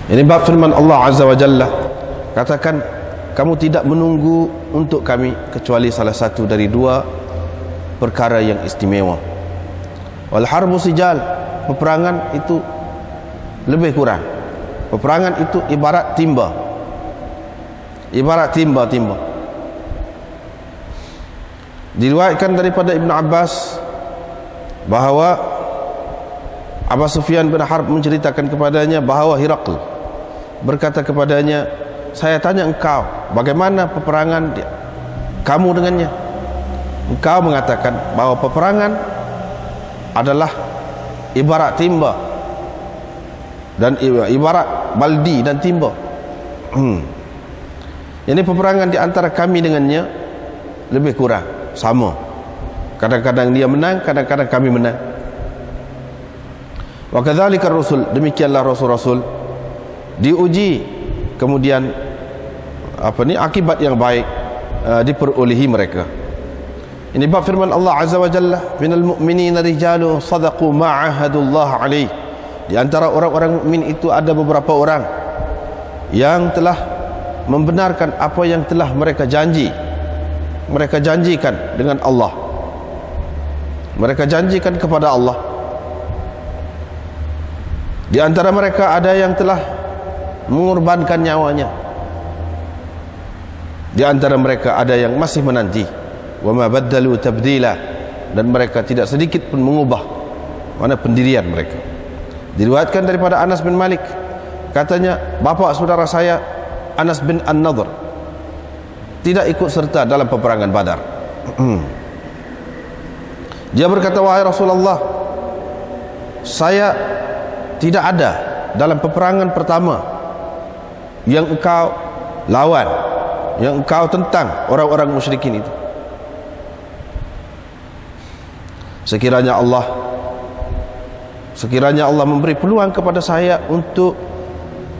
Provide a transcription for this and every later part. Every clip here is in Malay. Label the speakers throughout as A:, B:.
A: Ini bab firman Allah Azza wa Jalla, katakan kamu tidak menunggu untuk kami kecuali salah satu dari dua perkara yang istimewa. Wal harbu sijal, peperangan itu lebih kurang. Peperangan itu ibarat timba. Ibarat timba-timba. Diriwayatkan daripada Ibn Abbas bahawa Abu Sufyan bin Harb menceritakan kepadanya bahawa Hirakl berkata kepadanya, saya tanya engkau, bagaimana peperangan kamu dengannya? Engkau mengatakan bahawa peperangan adalah ibarat timba dan ibarat baldi dan timba. Ini peperangan di antara kami dengannya lebih kurang sama. Kadang-kadang dia menang, kadang-kadang kami menang. Wa kadzalika rasul, demikianlah rasul-rasul diuji, kemudian akibat yang baik diperolehi mereka. Ini bab firman Allah Azza wa Jalla, minal mu'minina rijalun sadaqu ma ahadullah alaih. Di antara orang-orang mukmin itu ada beberapa orang yang telah membenarkan apa yang telah mereka janjikan dengan Allah. Mereka janjikan kepada Allah. Di antara mereka ada yang telah mengorbankan nyawanya. Di antara mereka ada yang masih menanti. Wa ma baddalu tabdila, dan mereka tidak sedikit pun mengubah mana pendirian mereka. Diriwayatkan daripada Anas bin Malik, katanya bapa saudara saya Anas bin An-Nadhr tidak ikut serta dalam peperangan Badar. Dia berkata, wahai Rasulullah, saya tidak ada dalam peperangan pertama yang engkau lawan, yang engkau tentang orang-orang musyrikin itu. Sekiranya Allah memberi peluang kepada saya untuk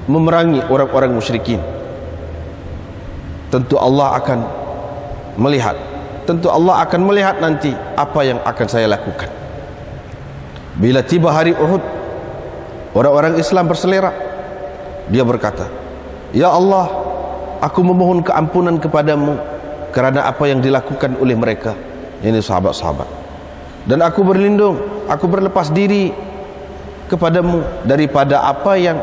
A: memerangi orang-orang musyrikin, tentu Allah akan melihat. Tentu Allah akan melihat nanti apa yang akan saya lakukan. Bila tiba hari Uhud, orang-orang Islam berselera. Dia berkata, ya Allah, aku memohon keampunan kepadamu kerana apa yang dilakukan oleh mereka, ini sahabat-sahabat. Dan aku berlindung, aku berlepas diri kepadamu daripada apa yang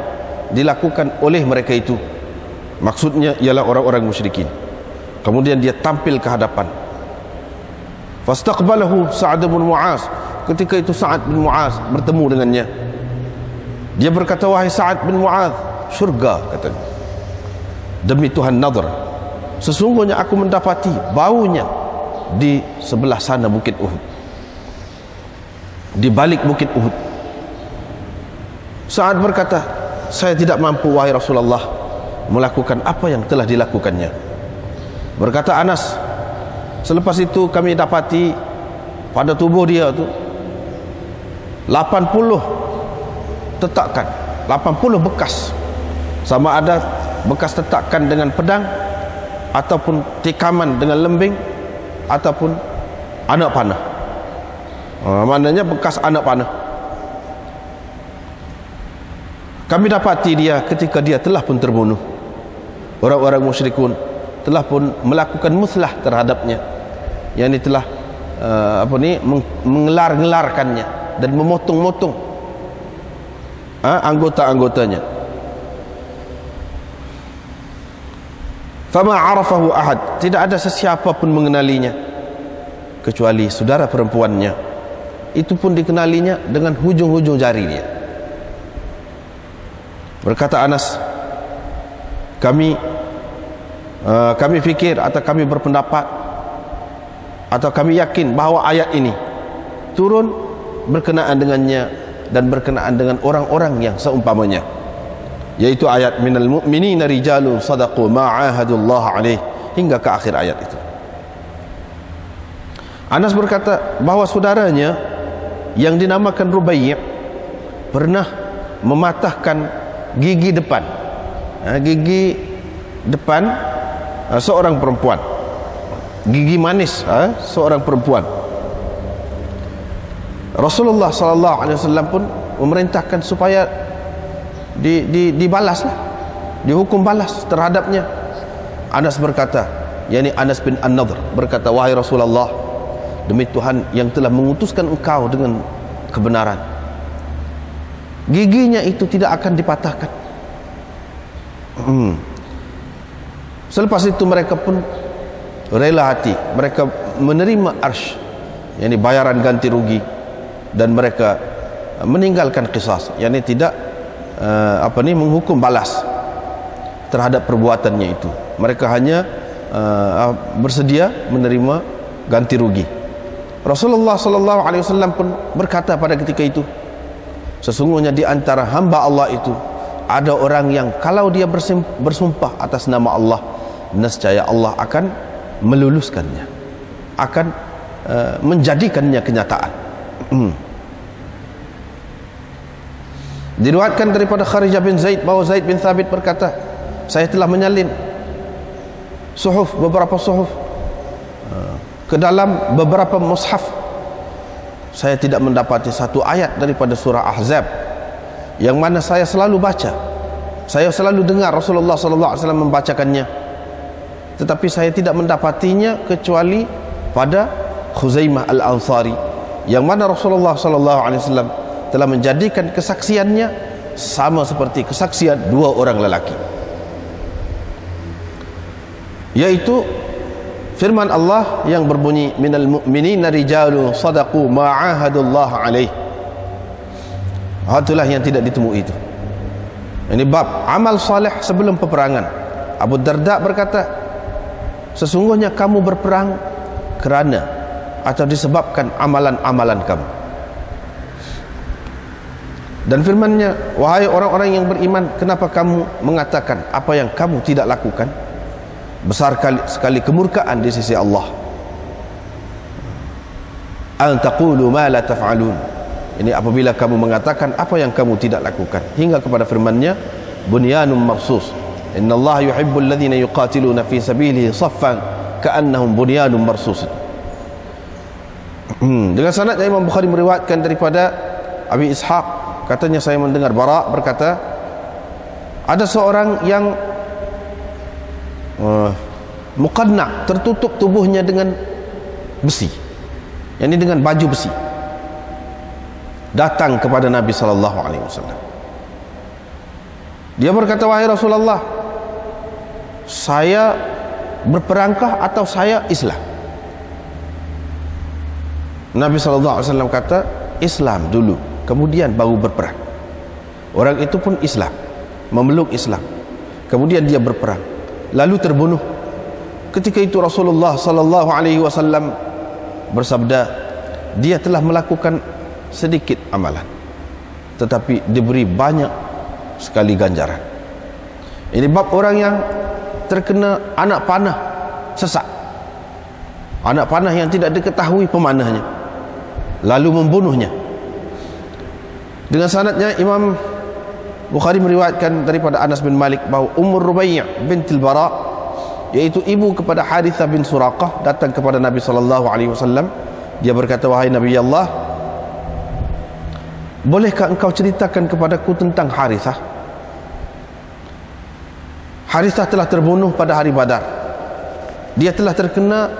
A: dilakukan oleh mereka itu. Maksudnya ialah orang-orang musyrikin. Kemudian dia tampil ke hadapan. Fastaqbalahu Sa'ad bin Mu'az. Ketika itu Sa'ad bin Mu'az bertemu dengannya. Dia berkata, wahai Sa'ad bin Mu'az, syurga, katanya, demi Tuhan Nadhr, sesungguhnya aku mendapati baunya di sebelah sana bukit Uhud, di balik bukit Uhud. Sa'ad berkata, saya tidak mampu wahai Rasulullah melakukan apa yang telah dilakukannya. Berkata Anas, selepas itu kami dapati pada tubuh dia tu 80 tetakan, 80 bekas, sama ada bekas tetakan dengan pedang, ataupun tikaman dengan lembing, ataupun anak panah. Maknanya bekas anak panah. Kami dapati dia ketika dia telah pun terbunuh. Orang-orang musyrikun telah pun melakukan muslah terhadapnya, yakni telah mengelar-ngelarkannya dan memotong-motong anggota-anggotanya. Fama arafahu ahad, tidak ada sesiapa pun mengenalinya kecuali saudara perempuannya. Itu pun dikenalinya dengan hujung-hujung jari dia. Berkata Anas, kami fikir atau kami berpendapat atau kami yakin bahawa ayat ini turun berkenaan dengannya dan berkenaan dengan orang-orang yang seumpamanya, yaitu ayat minal mu'minina rijalun sadaqu ma ahadullah alaih, hingga ke akhir ayat itu. Anas berkata bahawa saudaranya yang dinamakan Rubai' pernah mematahkan gigi depan, seorang perempuan, gigi manis seorang perempuan. Rasulullah sallallahu alaihi wasallam pun memerintahkan supaya dibalaslah, dihukum balas terhadapnya. Anas berkata, yakni Anas bin An-Nadhr berkata, wahai Rasulullah, demi Tuhan yang telah mengutuskan engkau dengan kebenaran, giginya itu tidak akan dipatahkan. Selepas itu mereka pun rela hati, mereka menerima arsy, yakni bayaran ganti rugi, dan mereka meninggalkan qisas, yakni tidak menghukum balas terhadap perbuatannya itu. Mereka hanya bersedia menerima ganti rugi. Rasulullah sallallahu alaihi wasallam pun berkata pada ketika itu, sesungguhnya di antara hamba Allah itu ada orang yang kalau dia bersumpah atas nama Allah, nescaya Allah akan meluluskannya, akan menjadikannya kenyataan. Diriwayatkan daripada Kharijah bin Zaid bahwa Zaid bin Thabit berkata, saya telah menyalin beberapa suhuf ke dalam beberapa mushaf. Saya tidak mendapati satu ayat daripada surah Ahzab yang mana saya selalu baca, saya selalu dengar Rasulullah sallallahu alaihi wasallam membacakannya, tetapi saya tidak mendapatinya kecuali pada Khuzaimah Al-Ansari, yang mana Rasulullah sallallahu alaihi wasallam telah menjadikan kesaksiannya sama seperti kesaksian dua orang lelaki, yaitu firman Allah yang berbunyi, minal mu'minina rijalun sadaqu ma'ahadullah alaih. Itulah yang tidak ditemui itu. Ini bab amal saleh sebelum peperangan. Abu Darda berkata, sesungguhnya kamu berperang kerana atau disebabkan amalan-amalan kamu. Dan firman-Nya, wahai orang-orang yang beriman, kenapa kamu mengatakan apa yang kamu tidak lakukan? Besar sekali kemurkaan di sisi Allah. An taqulu ma la taf'alun. Ini apabila kamu mengatakan apa yang kamu tidak lakukan, hingga kepada firman-Nya, bunyanun marsus. Innallaha yuhibbul ladzina yuqatiluna fi sabilihi saffan ka'annahum bunyanun marsus. Dengan sanadnya Imam Bukhari meriwayatkan daripada Abi Ishaq, katanya saya mendengar Bara berkata, ada seorang yang muqanna', tertutup tubuhnya dengan besi, yakni dengan baju besi, datang kepada Nabi sallallahu alaihi wasallam. Dia berkata, wahai Rasulullah, saya berperangkah atau saya Islam? Nabi sallallahu alaihi wasallam kata, Islam dulu, kemudian baru berperang. Orang itu pun Islam, memeluk Islam, kemudian dia berperang, lalu terbunuh. Ketika itu Rasulullah sallallahu alaihi wasallam bersabda, dia telah melakukan sedikit amalan, tetapi diberi banyak sekali ganjaran. Ini bab orang yang terkena anak panah sesat, anak panah yang tidak diketahui pemanahnya, lalu membunuhnya. Dengan sanadnya Imam Bukhari meriwayatkan daripada Anas bin Malik bahawa Ummur Rubai' bintil Bara, yaitu ibu kepada Harithah bin Suraqah, datang kepada Nabi sallallahu alaihi wasallam. Dia berkata, wahai Nabi Allah, bolehkah engkau ceritakan kepadaku tentang Harithah? Harithah telah terbunuh pada hari Badar. Dia telah terkena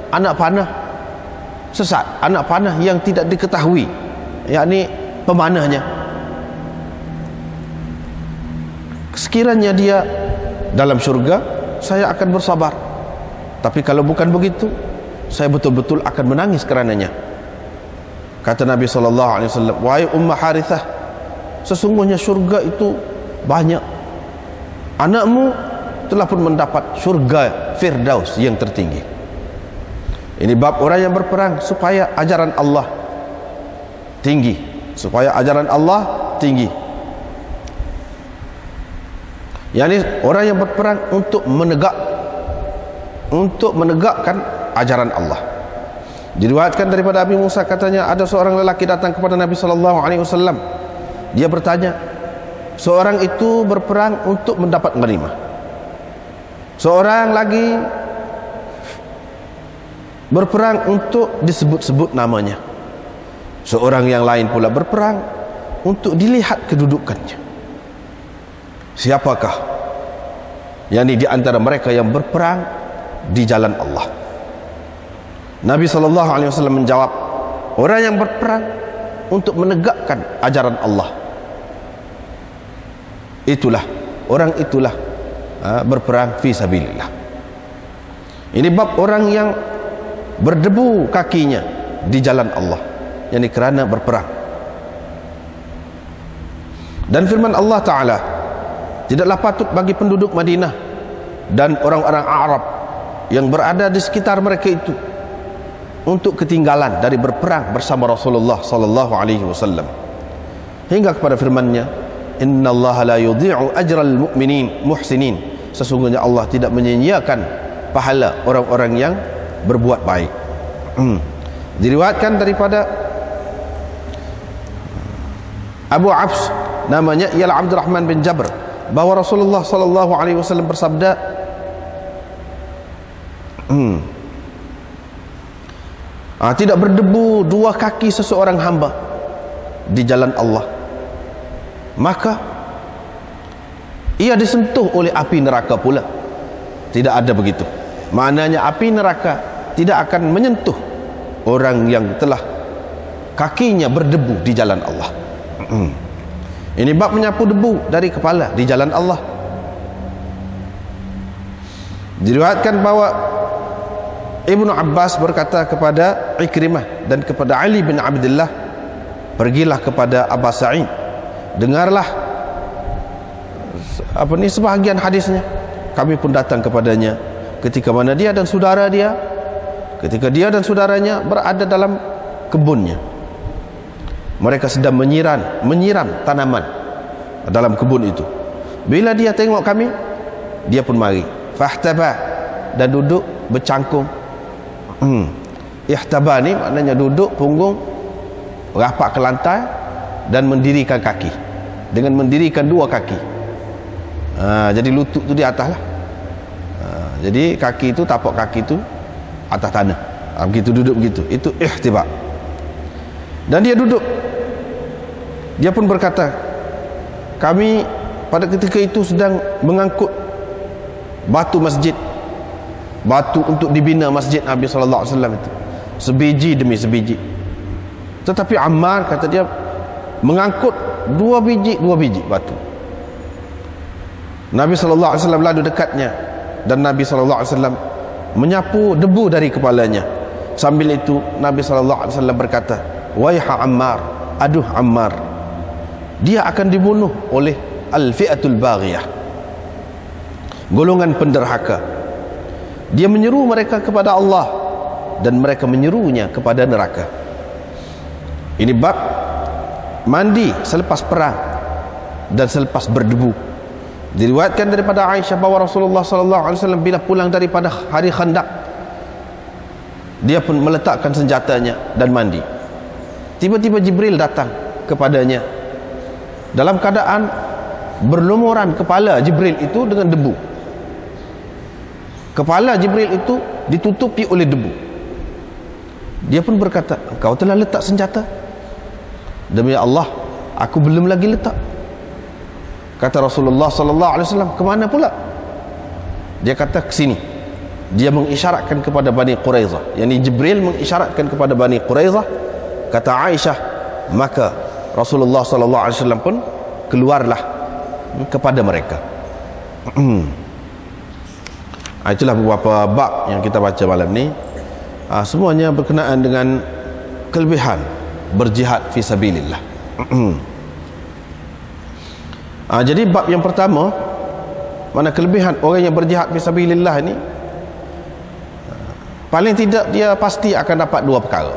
A: anak panah sesat, anak panah yang tidak diketahui, yakni pemanahnya. Sekiranya dia dalam syurga, saya akan bersabar, tapi kalau bukan begitu, saya betul-betul akan menangis karenanya. Kata Nabi sallallahu alaihi wasallam, wahai Ummah Harithah, sesungguhnya syurga itu banyak. Anakmu telah pun mendapat syurga Firdaus yang tertinggi. Ini bab orang yang berperang supaya ajaran Allah tinggi, supaya ajaran Allah tinggi. Yani orang yang berperang untuk menegakkan ajaran Allah. Diriwayatkan daripada Abi Musa, katanya ada seorang lelaki datang kepada Nabi sallallahu alaihi wasallam. Dia bertanya, seorang itu berperang untuk mendapat ghanimah, seorang lagi berperang untuk disebut-sebut namanya, seorang yang lain pula berperang untuk dilihat kedudukannya. siapakah yakni di antara mereka yang berperang di jalan Allah? Nabi SAW menjawab, orang yang berperang untuk menegakkan ajaran Allah, orang itulah berperang fi sabilillah. Ini bab orang yang berdebu kakinya di jalan Allah, yakni kerana berperang. Dan firman Allah Ta'ala, tidaklah patut bagi penduduk Madinah dan orang-orang Arab yang berada di sekitar mereka itu untuk ketinggalan dari berperang bersama Rasulullah sallallahu alaihi wasallam, hingga kepada firman-Nya, innallaha la yudhi'u ajral mu'minin muhsinin, sesungguhnya Allah tidak menyia-nyiakan pahala orang-orang yang berbuat baik. Diriwayatkan daripada Abu Abs, namanya ialah Abdurrahman bin Jabr, bahwa Rasulullah sallallahu alaihi wasallam bersabda, tidak berdebu dua kaki seseorang hamba di jalan Allah, maka ia disentuh oleh api neraka pula. Tidak ada begitu. Maknanya api neraka tidak akan menyentuh orang yang telah kakinya berdebu di jalan Allah. Ini bab menyapu debu dari kepala di jalan Allah. Diriwayatkan bahwa Ibnu Abbas berkata kepada Ikrimah dan kepada Ali bin Abdullah, pergilah kepada Abu Sa'id, dengarlah sebahagian hadisnya. Kami pun datang kepadanya ketika mana dia dan saudaranya berada dalam kebunnya. Mereka sedang menyiram tanaman dalam kebun itu. Bila dia tengok kami, dia pun mari, fahtaba, dan duduk bercangkung. Ihtaba ni maknanya duduk punggung rapat ke lantai dan mendirikan kaki, dengan mendirikan dua kaki. Jadi lutut tu di atas lah. Jadi kaki itu, tapak kaki itu atas tanah. Begitu duduk begitu. Itu ihtiba. Dan dia duduk. Dia pun berkata, kami pada ketika itu sedang mengangkut batu masjid, batu untuk dibina masjid Nabi sallallahu alaihi wasallam itu, sebiji demi sebiji. Tetapi Ammar, kata dia, mengangkut dua biji batu. Nabi sallallahu alaihi wasallam lalu dekatnya, dan Nabi sallallahu alaihi wasallam menyapu debu dari kepalanya. Sambil itu Nabi sallallahu alaihi wasallam berkata, waiha Ammar, aduh Ammar, dia akan dibunuh oleh al-fi'atul baghiyah, golongan penderhaka. Dia menyeru mereka kepada Allah dan mereka menyerunya kepada neraka. Ini bab mandi selepas perang dan selepas berdebu. Diriwayatkan daripada Aisyah bahwa Rasulullah sallallahu alaihi wasallam bila pulang daripada hari Khandaq, dia pun meletakkan senjatanya dan mandi. Tiba-tiba Jibril datang kepadanya dalam keadaan berlumuran kepala Jibril itu dengan debu. Kepala Jibril itu ditutupi oleh debu. Dia pun berkata, engkau telah letak senjata? Demi Allah, aku belum lagi letak. Kata Rasulullah sallallahu alaihi wasallam, kemana pula? Dia kata, ke sini. Dia mengisyaratkan kepada Bani Quraizah, yakni Jibril mengisyaratkan kepada Bani Quraizah. Kata Aisyah, maka Rasulullah sallallahu alaihi wasallam pun keluarlah kepada mereka. Itulah beberapa bab yang kita baca malam ni. Semuanya berkenaan dengan kelebihan berjihad fi sabilillah. Jadi bab yang pertama, mana kelebihan orang yang berjihad fi sabilillah ni, paling tidak dia pasti akan dapat dua perkara.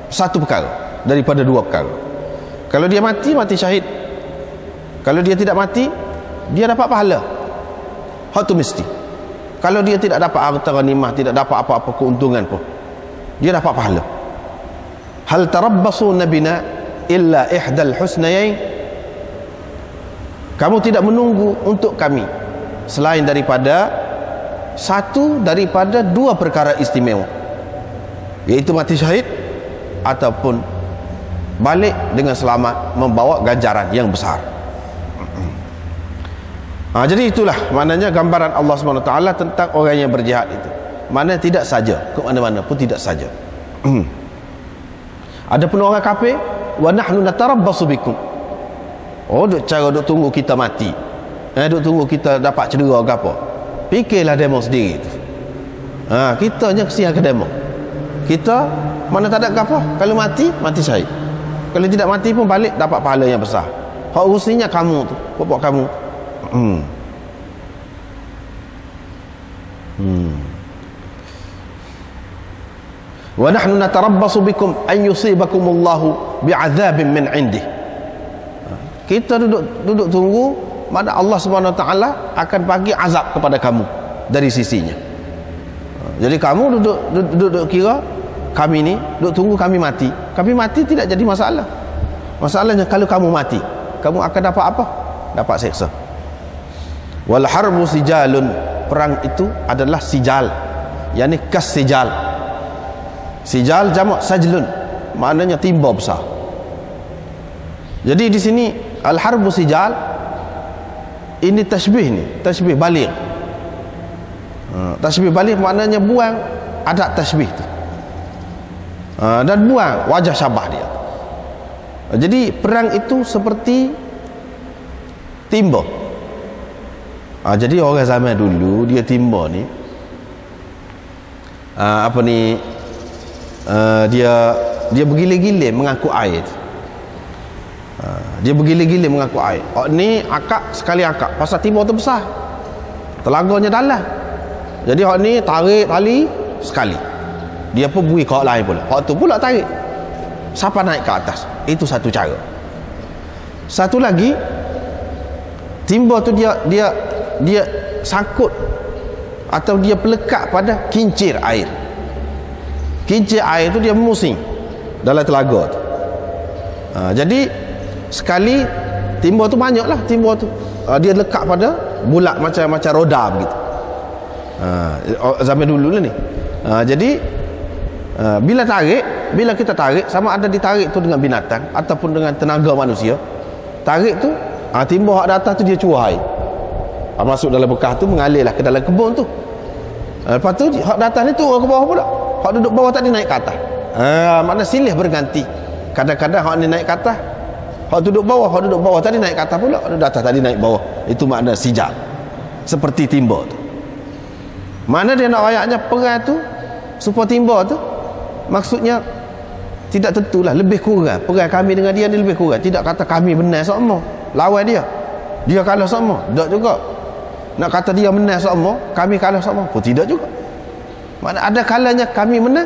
A: Satu perkara daripada dua perkara. Kalau dia mati, mati syahid. Kalau dia tidak mati, dia dapat pahala. Hak tu mesti. Kalau dia tidak dapat harta ghanimah, tidak dapat apa-apa keuntungan pun, dia dapat pahala. Hal tarabbasuna bina illa ihdal husnayain, kamu tidak menunggu untuk kami selain daripada satu daripada dua perkara istimewa, iaitu mati syahid ataupun balik dengan selamat membawa ganjaran yang besar. Jadi itulah maknanya gambaran Allah SWT tentang orang yang berjihad itu. Mana tidak saja, ke mana-mana pun tidak saja. Adapun orang kafir, wa nahnu natarabbasu bikum. Duk tunggu kita mati. Duk tunggu kita dapat cedera ke apa. Fikirlah demo sendiri tu. Kita hanya kesian ke demo. Kita mana tak ada ke apa. Kalau mati, mati syahid. Kalau tidak mati pun balik dapat pahala yang besar. Hak urusinya kamu tu, bapak kamu. Wa nahnu natarabbasu bikum an yusibakumullahu bi'adzabin min 'indih. Kita duduk tunggu mana Allah Subhanahu wa taala akan bagi azab kepada kamu dari sisinya. Jadi kamu duduk kira kami ni duduk tunggu kami mati. Kami mati tidak jadi masalah. Masalahnya kalau kamu mati, kamu akan dapat apa? Dapat seksa. Wal harbu sijalun, perang itu adalah sijal, yakni kas sijal. Sijal jamak sajlun, maknanya timba besar. Jadi di sini al harbu sijal ini tasbih ni, tasbih baligh. Tasbih baligh maknanya buang adat tasbih tu. Dan buang wajah syabah dia. Jadi perang itu seperti timba. Jadi orang zaman dulu dia timba ni dia bergilir-gilir mengangkut air. Dia bergilir-gilir mengangkut air. Ni akak sekali akak pasal timba tu besar, telaganya dalam. Jadi hak ni tarik tali sekali, dia pun bui ke hak lain pula, hak tu pula tarik siapa naik ke atas. Itu satu cara. Satu lagi, timba tu dia sangkut atau dia pelekat pada kincir air. Kincir air tu dia memusing dalam telaga tu. Jadi sekali timba tu banyaklah timba tu. Dia lekat pada bulat macam roda begitu. Zaman dulu lah ni. Jadi bila kita tarik, sama ada ditarik tu dengan binatang ataupun dengan tenaga manusia, tarik tu timba hak atas tu dia curah air, masuk dalam bekas tu, mengalirlah ke dalam kebun tu. Lepas tu hak atas ni turun ke bawah pula, hak duduk bawah tadi naik ke atas. Makna silih berganti. Kadang-kadang hak ni naik ke atas, hak duduk bawah tadi naik ke atas pula, hak duduk atas tadi naik bawah. Itu makna sijal, seperti timba tu. Mana dia nak ayatnya perang tu supaya timba tu, maksudnya tidak tentulah, lebih kurang perang kami dengan dia ni lebih kurang. Tidak kata kami benar sama lawan dia kalah sama, tak juga. Nak kata dia menang sama, kami kalah sama pun tidak juga. Makna ada kalanya kami menang,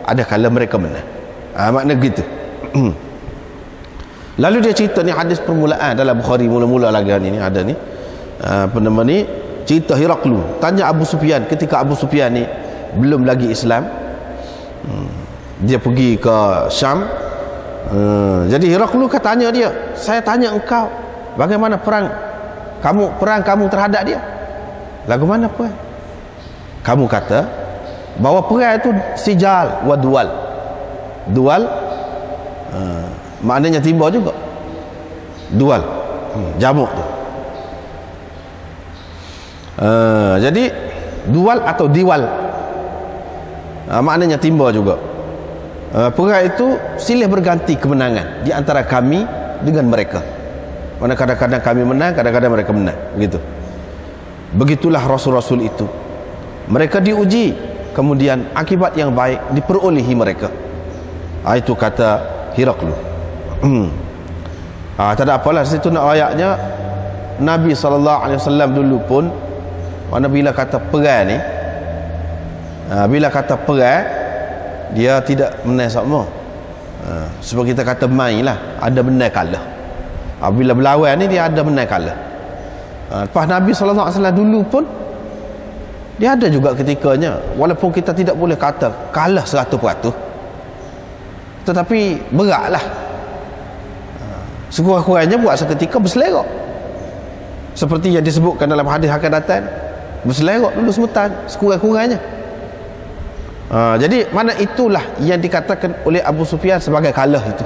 A: ada kala mereka menang. Makna gitu. Lalu dia cerita ni hadis permulaan dalam Bukhari, mula-mula lagi ni ada ni ni cerita Heraklu tanya Abu Sufyan ketika Abu Sufyan ni belum lagi Islam. Dia pergi ke Syam. Jadi Heraklu tanya dia, saya tanya engkau bagaimana perang kamu terhadap dia? Lagu mana perang? Kamu kata bahawa perang itu sijal wa dual. Dual maknanya timba juga. Dual jamak tu. Jadi dual atau diwal maknanya timba juga. Perang itu silih berganti kemenangan di antara kami dengan mereka. Mana kadang-kadang kami menang, kadang-kadang mereka menang, begitu. Begitulah rasul-rasul itu. Mereka diuji, kemudian akibat yang baik diperolehi mereka. Itu kata Heraklu. Tak ada apalah, situ nak ayatnya Nabi SAW dulu pun mana bila kata perang ni, bila kata perang dia tidak menang sama. Sebab kita kata main lah, ada menang kalah. Bila berlawan ni dia ada menang kalah. Lepas Nabi SAW dulu pun dia ada juga ketikanya, walaupun kita tidak boleh kata kalah 100%, tetapi beratlah. Sekurang-kurangnya buat seketika berselerak, seperti yang disebutkan dalam hadis akan datang, berselerak dulu semutan sekurang-kurangnya. Jadi mana itulah yang dikatakan oleh Abu Sufyan sebagai kalah itu,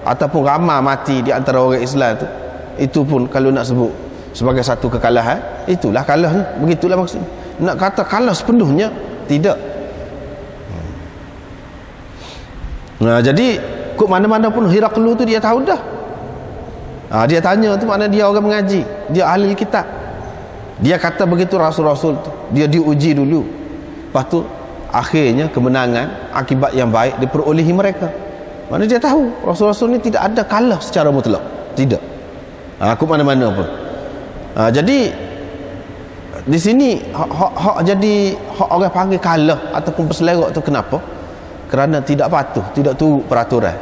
A: ataupun ramai mati di antara orang Islam itu pun kalau nak sebut sebagai satu kekalahan, itulah kalahnya. Begitulah maksudnya. Nak kata kalah sepenuhnya, tidak. Nah, jadi kok mana-mana pun Heraklius tu dia tahu dah. Dia tanya tu, mana dia orang mengaji, dia ahli kitab. Dia kata begitu rasul-rasul tu, dia diuji dulu. Lepas tu akhirnya kemenangan, akibat yang baik diperolehi mereka. Mana dia tahu rasul-rasul ni tidak ada kalah secara mutlak, tidak. Aku mana-mana pun. Jadi di sini hak jadi hak orang panggil kalah ataupun berselerak tu kenapa? Kerana tidak patuh, tidak turut peraturan,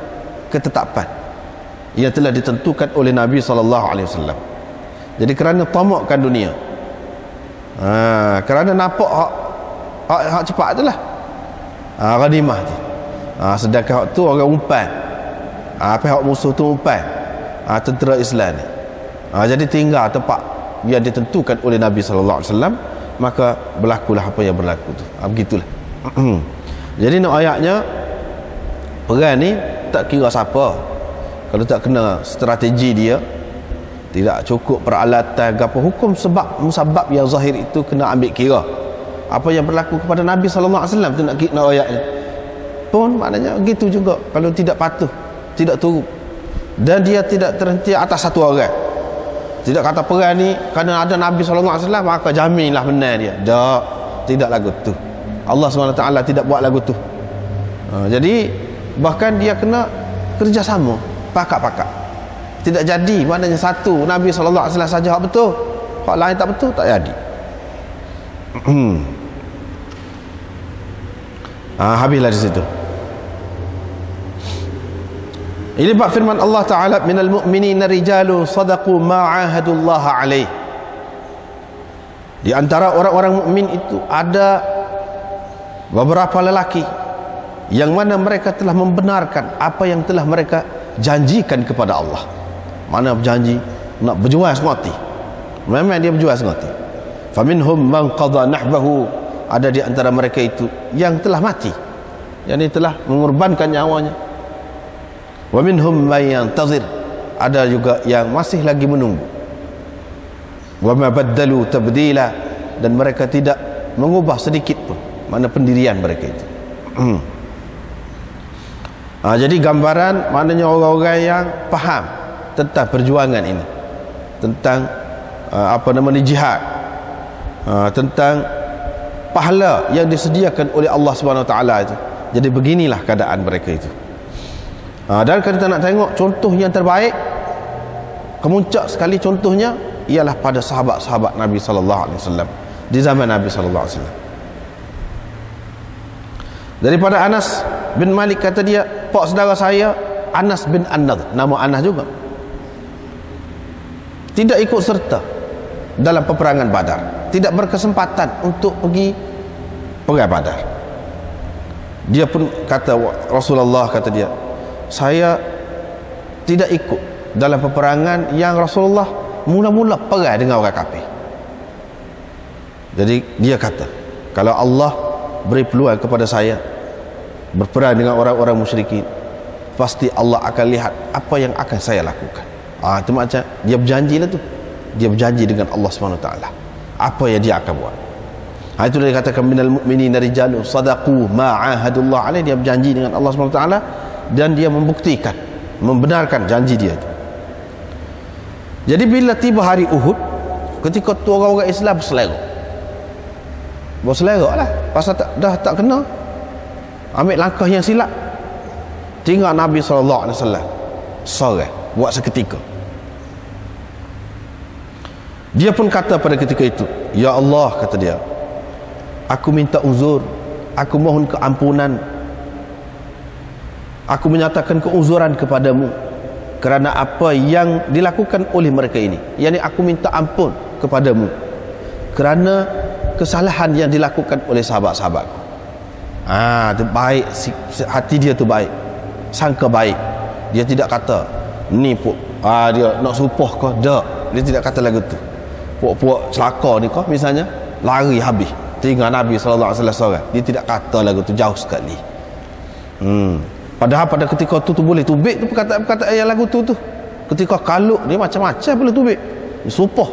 A: ketetapan yang telah ditentukan oleh Nabi SAW. Jadi kerana tamakkan dunia, kerana nampak hak cepat itulah, ghanimah tu. Sedangkan hak tu orang umpan, pihak musuh tu umpan tentera Islam ni. Jadi tinggal tempat yang ditentukan oleh Nabi SAW, maka berlakulah apa yang berlaku tu. Begitulah. Jadi nak ayatnya, perang ni tak kira siapa, kalau tak kena strategi dia, tidak cukup peralatan apa hukum sebab musabab yang zahir itu kena ambil kira. Apa yang berlaku kepada Nabi SAW tu nak ayatnya pun maknanya gitu juga. Kalau tidak patuh, tidak turut, dan dia tidak terhenti atas satu orang, tidak kata perang ni kerana ada Nabi SAW maka jaminlah menang dia. Tidak lagu tu. Allah SWT tidak buat lagu tu. Jadi bahkan dia kena kerjasama, pakat-pakat. Tidak jadi maknanya satu Nabi SAW saja hak betul, hak lain tak betul, tak jadi. Habislah di situ. Ini bab firman Allah Ta'ala, minal mu'minina rijalun sadaqu ma'ahadullaha alaih. Di antara orang-orang mukmin itu ada beberapa lelaki yang mana mereka telah membenarkan apa yang telah mereka janjikan kepada Allah. Mana berjanji nak berjuang sengoti, memang dia berjuang sengoti. Faminhum man qadha nahbahu, ada di antara mereka itu yang telah mati, yang ini telah mengorbankan nyawanya. Wa minhum man yantazir, ada juga yang masih lagi menunggu. Wa ma baddalu tabdila, dan mereka tidak mengubah sedikit pun mana pendirian mereka itu. Jadi gambaran maknanya orang-orang yang faham tentang perjuangan ini, tentang jihad, tentang pahala yang disediakan oleh Allah Subhanahu Wa Taala itu. Jadi beginilah keadaan mereka itu. Dan kalau kita nak tengok contoh yang terbaik, kemuncak sekali contohnya ialah pada sahabat-sahabat Nabi sallallahu alaihi wasallam, di zaman Nabi sallallahu alaihi wasallam. Daripada Anas bin Malik, kata dia, pak saudara saya Anas bin An-Nadhr, nama Anas juga, tidak ikut serta dalam peperangan Badar, tidak berkesempatan untuk pergi perang Badar. Dia pun kata, Rasulullah, kata dia, saya tidak ikut dalam peperangan yang Rasulullah mula-mula perang dengan orang kafir. Jadi dia kata, kalau Allah beri peluang kepada saya berperang dengan orang-orang musyrikin, pasti Allah akan lihat apa yang akan saya lakukan. Itu macam dia berjanji lah tu. Dia berjanji dengan Allah SWT apa yang dia akan buat. Itu dia katakan, minal mu'minina rijalun sadaqu ma'ahadullah alaih. Dia berjanji dengan Allah SWT dan dia membuktikan, membenarkan janji dia itu. Jadi bila tiba hari Uhud, ketika tu orang-orang Islam berselerak lah, pasal dah tak kena, ambil langkah yang silap, tinggal Nabi SAW sorang buat seketika. Dia pun kata pada ketika itu, ya Allah, kata dia, aku minta uzur, aku mohon keampunan, aku menyatakan keuzuran kepadamu kerana apa yang dilakukan oleh mereka ini. Yani aku minta ampun kepadamu kerana kesalahan yang dilakukan oleh sahabat-sahabatku. Itu baik, hati dia tu baik, sangka baik. Dia tidak kata ni pun dia nak supoh kau, tak. Dia tidak kata lagu tu. Puak-puak celaka ni kau misalnya lari habis, tinggal Nabi SAW seorang. Dia tidak kata lagu tu, jauh sekali. Padahal pada ketika tu boleh tubik tu perkataan-perkataan yang lagu tu. Ketika kaluk ni macam-macam boleh tubik. Supoh.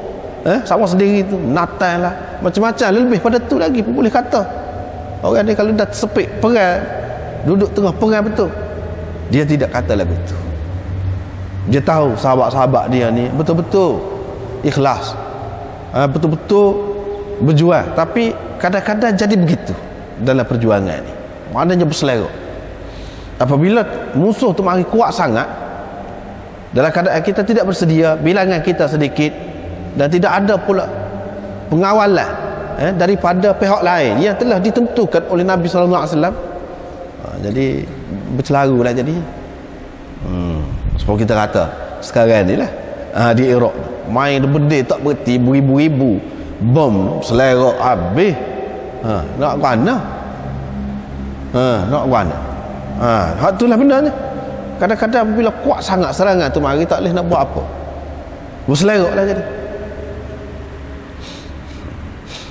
A: sama sendiri tu, Natal lah, macam-macam, lebih pada tu lagi pun boleh kata. Orang ni kalau dah tersepit perang, duduk tengah perang betul, dia tidak kata lagu tu. Dia tahu sahabat-sahabat dia ni betul-betul ikhlas, betul-betul berjuang, tapi kadang-kadang jadi begitu dalam perjuangan ni, maknanya berselera. Apabila musuh tu mari kuat sangat, dalam keadaan kita tidak bersedia, bilangan kita sedikit, dan tidak ada pula pengawalan daripada pihak lain yang telah ditentukan oleh Nabi SAW, jadi bercelarulah jadi. Seperti kita kata sekarang ni lah, di Iraq main berdeh tak berhenti, beribu-ribu bom selera habis. Nak ke mana? Nak ke mana? Hak itulah benarnya. Kadang-kadang bila kuat sangat serangan tu mari, tak boleh nak buat apa, berselera lah jadi.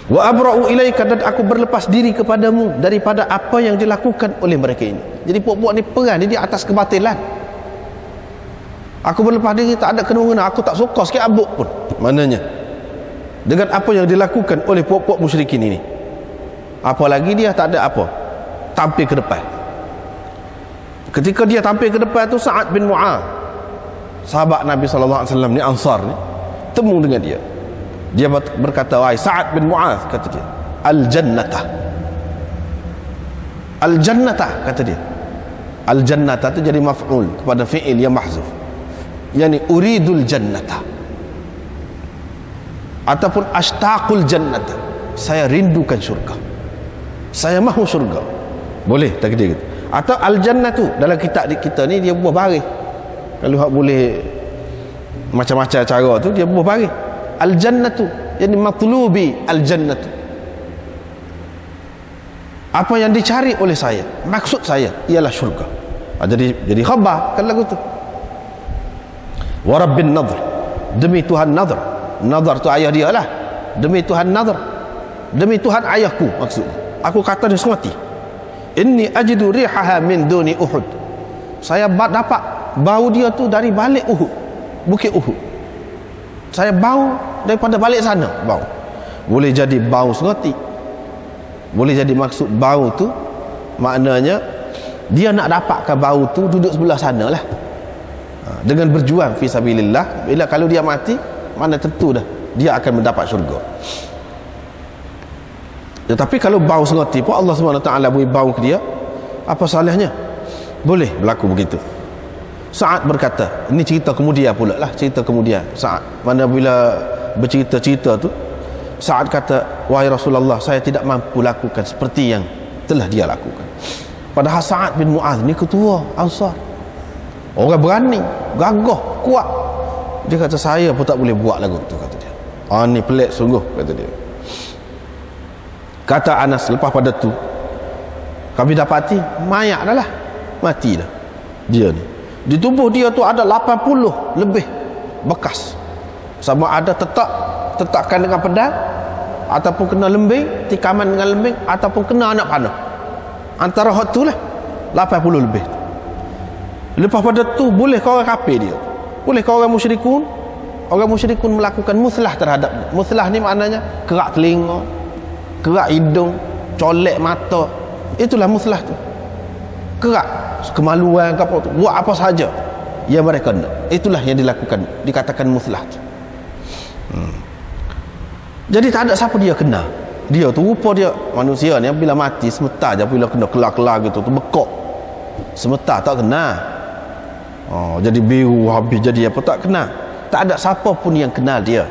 A: Wa abra'u ilaika, dan aku berlepas diri kepadamu daripada apa yang dilakukan oleh mereka ini. Jadi puak-puak ni perang ni di atas kebatilan. Aku berlepas diri, tak ada kena-mengena, aku tak suka sikit abuk pun, maknanya dengan apa yang dilakukan oleh puak-puak musyrikin ini. Apalagi dia tak ada apa, tampil ke depan. Ketika dia tampil ke depan tu, Sa'ad bin Mu'adh, sahabat Nabi SAW ni, Ansar ni, temu dengan dia. Dia berkata, wahai Sa'ad bin Mu'adh, kata dia, al-jannata, al-jannata, kata dia. Al-jannata tu jadi maf'ul kepada fi'il yang mahzuf, yani uridul jannata, ataupun ashtaqul jannata, saya rindukan syurga, saya mahu syurga. Boleh tak dia gitu. Atau al-jannatu, dalam kitab kita ni dia buah baris, kalau hak boleh macam-macam cara tu, dia buah baris. Al-jannatu yani matlubi al-jannatu, apa yang dicari oleh saya, maksud saya ialah syurga. Jadi khabar kan lagu tu. Wa rabbin nadhr, demi Tuhan nadhr. Nadhr tu ayah dia lah. Demi Tuhan nadhr, demi Tuhan ayahku, maksud aku kata dia semati, inni ajidu rihaha min duni Uhud, saya dapat bau dia tu dari balik Uhud, bukit Uhud. Saya bau daripada balik sana, bau. Boleh jadi bau semati, boleh jadi maksud bau tu maknanya dia nak dapatkan bau tu duduk sebelah sana lah, dengan berjuang fi sabilillah. Bila kalau dia mati, mana tentu dah dia akan mendapat syurga. Tetapi kalau bau semati pun Allah SWT beri bau ke dia, apa salahnya? Boleh berlaku begitu. Sa'ad berkata, ini cerita kemudian pula lah, cerita kemudian Sa'ad, mana bila bercerita-cerita tu, Sa'ad kata, wahai Rasulullah, saya tidak mampu lakukan seperti yang telah dia lakukan. Padahal Sa'ad bin Mu'adh ni ketua Ansar, orang berani, gagah, kuat. Dia kata, saya pun tak boleh buat lagu tu, kata dia. Ni pelik sungguh, kata dia. Kata Anas, lepas pada tu kami dapati mayat dah lah, mati dah dia ni. Di tubuh dia tu ada 80 lebih bekas, sama ada tetakan dengan pedang, ataupun kena lembing, tikaman dengan lembing, ataupun kena anak panah. Antara hak tu lah 80 lebih. Lepas pada tu, boleh kau orang kafir dia, boleh kau orang musyrikun melakukan muslah terhadap dia. Muslah ni maknanya kerak telinga, kerak hidung, colek mata, itulah muslah tu. Kerak kemaluan ke apa tu, buat apa saja yang mereka nak, itulah yang dilakukan, dikatakan muslah tu. Jadi tak ada siapa dia kena. Dia tu rupa dia manusia ni, bila mati semetar je, bila kena kelar-kelar gitu tu bekok semetar, tak kena. Jadi biru habis, jadi apa, tak kena. Tak ada siapa pun yang kenal dia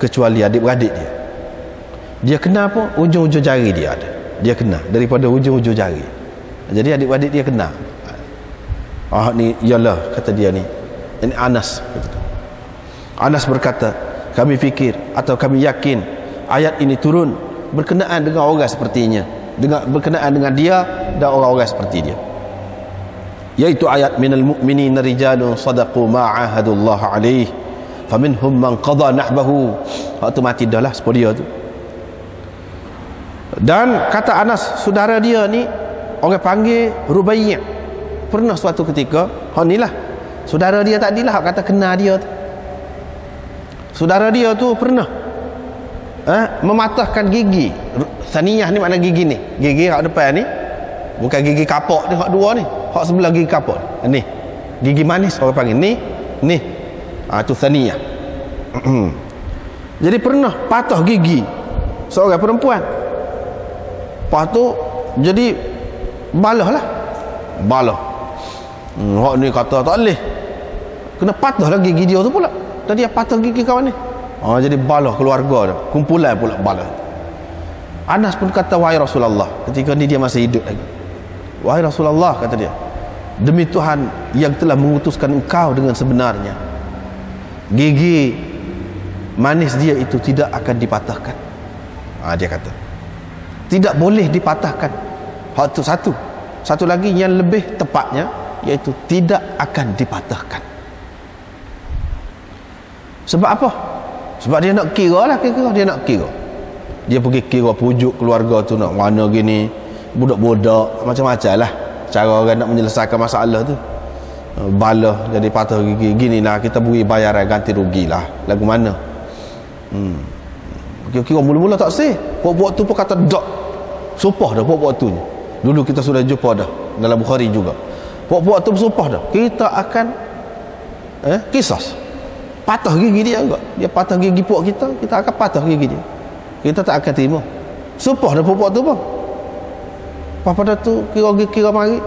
A: kecuali adik-beradik dia. Dia kena apa? Ujung-ujung jari dia ada, dia kena daripada ujung-ujung jari. Jadi adik-beradik dia kena. Ni ialah, kata dia ni, ini Anas, kata dia. Anas berkata, kami fikir atau kami yakin ayat ini turun berkenaan dengan orang sepertinya, berkenaan dengan dia dan orang-orang seperti dia, yaitu ayat minal mu'minina rijalun sadaqu ma'ahadullah alaih faminhum man qadha nahbahu. Waktu mati dah lah seperti dia tu. Dan kata Anas, saudara dia ni orang panggil Rubai'. Pernah suatu ketika, ni lah saudara dia tadilah kata kenal dia tu. Saudara dia tu pernah mematahkan gigi. Saniyah ni makna gigi ni, gigi hak depan ni, bukan gigi kapok ni, hak dua ni, hak sebelah gigi kapok ni, gigi manis orang panggil ni tu saniyah. Jadi pernah patah gigi seorang perempuan, lepas tu jadi balah lah, balah. Hak ni kata tak boleh, kena patah lah gigi dia tu pula. Tadi dia patah gigi kawan ni, jadi balah keluarga dah, kumpulan pula balah. Anas pun kata, wahai Rasulullah, ketika ni dia masih hidup lagi, wahai Rasulullah, kata dia, demi Tuhan yang telah mengutuskan engkau dengan sebenarnya, gigi manis dia itu tidak akan dipatahkan. Dia kata tidak boleh dipatahkan. Hak tu satu lagi yang lebih tepatnya, iaitu tidak akan dipatahkan. Sebab apa? Sebab dia nak kira lah, dia nak kira. Dia pergi kira pujuk keluarga tu nak mana gini, budak-budak macam-macam lah cara orang nak menyelesaikan masalah tu. Balah jadi patah gigi, gini lah kita beri bayaran ganti rugi lah, lagu mana. Kira-kira mula-mula tak sih, puak-puak tu pun kata dok, sumpah dah puak-puak tu. Dulu kita sudah jumpa dah dalam Bukhari juga, puak-puak tu bersumpah dah, kita akan kisas, patah gigi dia juga. Dia patah gigi puak kita, kita akan patah gigi dia, kita tak akan terima. Sumpah dah puak-puak tu pun. Pada tu kira mari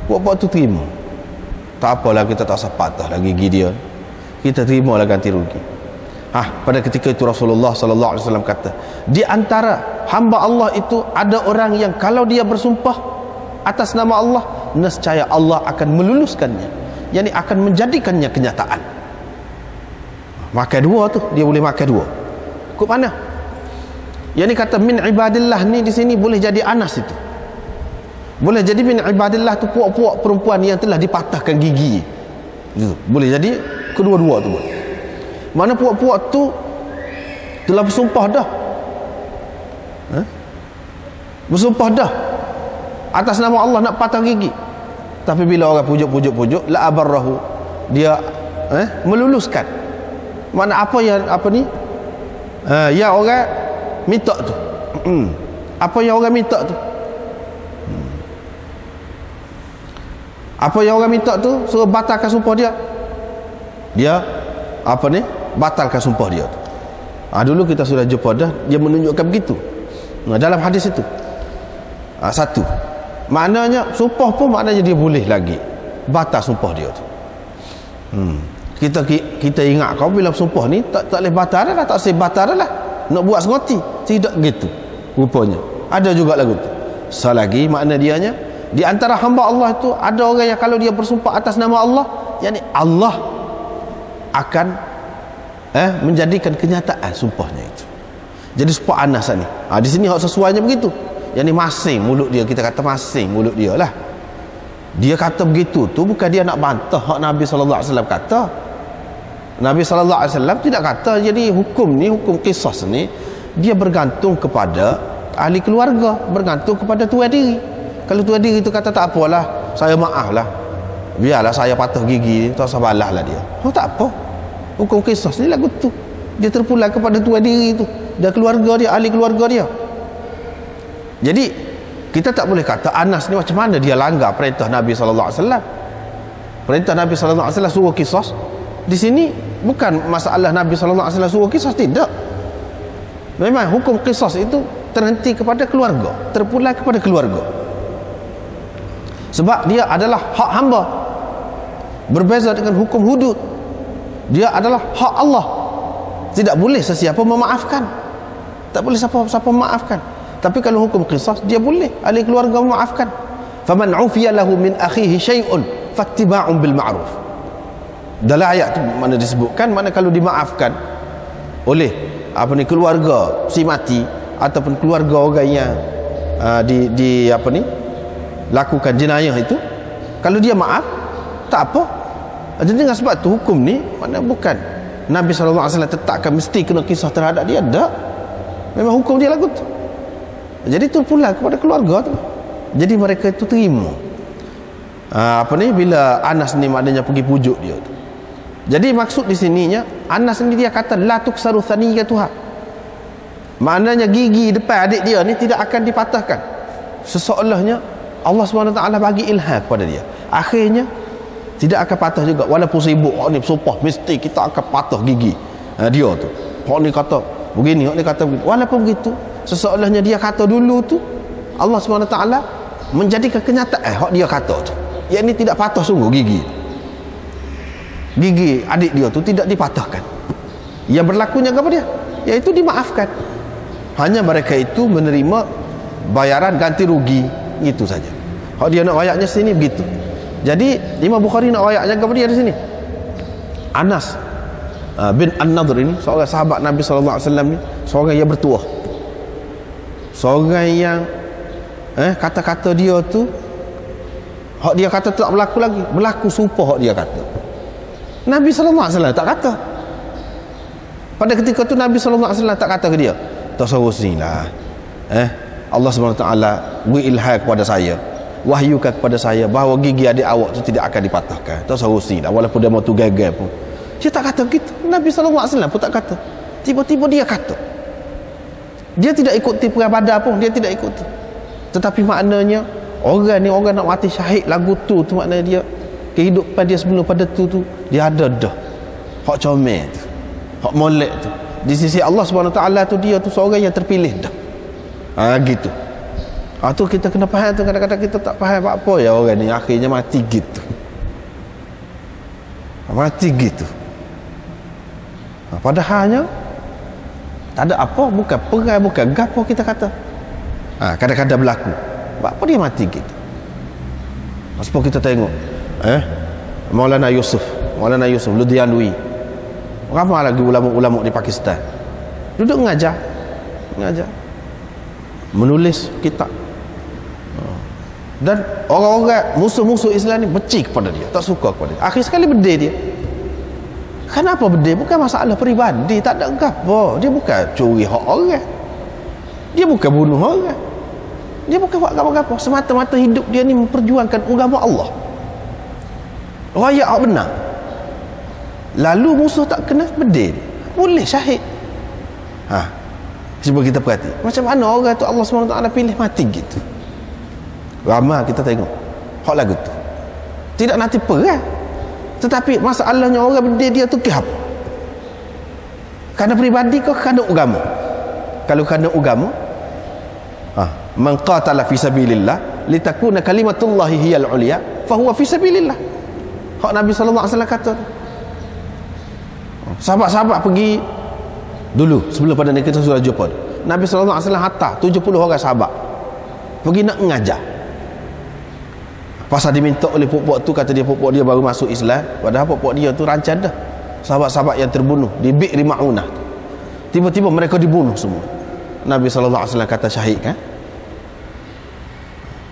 A: puak-puak tu terima. Tak apalah, kita tak usah patah lagi gigi dia, kita terima lah ganti rugi. Pada ketika itu Rasulullah sallallahu alaihi wasallam kata, di antara hamba Allah itu ada orang yang kalau dia bersumpah atas nama Allah, nescaya Allah akan meluluskannya, yakni akan menjadikannya kenyataan. Makan dua tu, dia boleh makan dua. Kok mana? Yang ni kata min ibadillah ni di sini boleh jadi Anas itu. Boleh jadi min ibadillah tu puak-puak perempuan yang telah dipatahkan gigi. Itu boleh jadi kedua-dua tu boleh. Mana puak-puak tu telah bersumpah dah, bersumpah dah atas nama Allah nak patah gigi, tapi bila orang pujuk la abarrahu, dia meluluskan. Mana apa yang yang orang minta tu, apa yang orang minta tu, apa yang orang minta tu, suruh batalkan sumpah dia batalkan sumpah dia tu. Dulu kita sudah jumpa dah, dia menunjukkan begitu dalam hadis itu. Satu, maknanya sumpah pun maknanya dia boleh lagi batal sumpah dia tu. Kita ingat kau bila sumpah ni tak boleh batal dah, tak boleh batal dah, nak buat sengoti, tidak gitu rupanya. Ada juga lagu tu. Selagi makna dianya, di antara hamba Allah itu ada orang yang kalau dia bersumpah atas nama Allah, yakni Allah akan menjadikan kenyataan sumpahnya itu. Jadi sumpah Anas ni, di sini hak sesuainya begitu. Yang ni masing mulut dia, kita kata masing mulut dia lah. Dia kata begitu tu bukan dia nak bantah hak Nabi sallallahu alaihi wasallam kata. Nabi sallallahu alaihi wasallam tidak kata jadi hukum ni, hukum qisas ni dia bergantung kepada ahli keluarga, bergantung kepada tuan diri. Kalau tuan diri tu kata tak apalah, saya maaf lah, biarlah saya patah gigi, tak usah balas lah dia, tak apa. Hukum qisas ni lagu tu, dia terpulang kepada tuan diri tu dan keluarga dia, ahli keluarga dia. Jadi kita tak boleh kata Anas ni macam mana dia langgar perintah Nabi sallallahu alaihi wasallam. Perintah Nabi sallallahu alaihi wasallam suruh qisas. Di sini bukan masalah Nabi sallallahu alaihi wasallam suruh qisas, tidak. Memang hukum qisas itu terhenti kepada keluarga, terpulang kepada keluarga. Sebab dia adalah hak hamba. Berbeza dengan hukum hudud, dia adalah hak Allah. Tidak boleh sesiapa memaafkan, tak boleh siapa memaafkan. Tapi kalau hukum qisas, dia boleh ahli keluarga memaafkan. Faman ufiya lahu min akhihi syai'un fattiba'un bil ma'ruf. Dalam ayat tu mana disebutkan, mana kalau dimaafkan oleh keluarga si mati ataupun keluarga orang yang lakukan jenayah itu, kalau dia maaf tak apa. Jadi dengan sebab tu hukum ni mana bukan Nabi sallallahu alaihi wasallam tetapkan mesti kena kisah terhadap dia, tak. Memang hukum dia lagu tu. Jadi tu pula kepada keluarga tu. Jadi mereka itu terima. Bila Anas ni maknanya pergi pujuk dia tu. Jadi maksud di sininya Anas ni dia kata la tuksaru thaniyatuha. Maknanya gigi depan adik dia ni tidak akan dipatahkan. Seseolahnya Allah SWT bagi ilham kepada dia. Akhirnya tidak akan patah juga. Walaupun sibuk, ni sumpah mesti kita akan patah gigi dia tu. Hak ni kata begini, hak ni kata begini. Walaupun begitu, seseolahnya dia kata dulu tu, Allah SWT menjadikan kenyataan hak dia kata tu. Yang ni tidak patah sungguh gigi. Gigi adik dia tu tidak dipatahkan. Yang berlakunya apa dia? Iaitu dimaafkan. Hanya mereka itu menerima bayaran ganti rugi, itu saja. Hak dia nak ayatnya sini begitu. Jadi Imam Bukhari nak ayatnya kepada dia di sini. Anas bin An-Nadhr ini seorang sahabat Nabi sallallahu alaihi wasallam ni, seorang yang bertuah. Seorang yang kata-kata dia tu hak dia kata tak berlaku lagi, berlaku sumpah hak dia kata. Nabi sallallahu alaihi wasallam tak kata. Pada ketika tu Nabi sallallahu alaihi wasallam tak kata ke dia, tak suruh sinilah. Allah SWT beri ilham kepada saya, wahyukan kepada saya bahawa gigi adik awak tu tidak akan dipatahkan. Tak suruh sinilah, walaupun dia mau tu gagal pun. Dia tak kata begitu. Nabi SAW pun tak kata. Tiba-tiba dia kata. Dia tidak ikuti perang Badar pun, dia tidak ikuti. Tetapi maknanya orang ni, orang nak mati syahid lagu tu maknanya dia kehidupan dia sebelum pada tu dia ada dah hak comel tu, hak molek tu di sisi Allah SWT tu. Dia tu seorang yang terpilih dah. Gitu. Tu kita kena faham tu. Kadang-kadang kita tak faham apa ya orang ni akhirnya mati gitu. Mati gitu. Padahalnya tak ada apa, bukan perang, bukan gapo kita kata. Kadang-kadang berlaku. Apa dia mati gitu? Sebab kita tengok Maulana Yusuf Ludhianwi, ramai lagi ulama-ulama di Pakistan duduk mengajar, menulis kitab, dan orang-orang musuh-musuh Islam ni benci kepada dia, tak suka kepada dia. Akhir sekali bedil dia. Kenapa bedil? Bukan masalah peribadi, tak ada apa. Dia bukan curi hak orang, dia bukan bunuh orang, dia bukan buat apa-apa. Semata-mata hidup dia ni memperjuangkan agama Allah, rakyat hak benar. Lalu musuh tak kena bedil, boleh syahid. Cuba kita perhati macam mana orang tu Allah SWT pilih mati gitu. Ramai kita tengok hak lagu tu tidak nanti perang, tetapi masalahnya orang bedil dia tu apa? Kerana peribadi ke kerana agama? Kalau kerana agama, man qatala fi sabilillah litakuna kalimatullahi hiyal ulia fahuwa fi sabilillah. Hak Nabi SAW kata. Sahabat-sahabat pergi dulu sebelum pada ni kita sudah jumpa Nabi SAW hantar 70 orang sahabat pergi nak mengajar. Pasal diminta oleh pupuk tu, kata dia pupuk dia baru masuk Islam, padahal pupuk dia tu rancang dah sahabat-sahabat yang terbunuh di Bi'ri Ma'unah. Tiba-tiba mereka dibunuh semua. Nabi SAW kata syahid kan.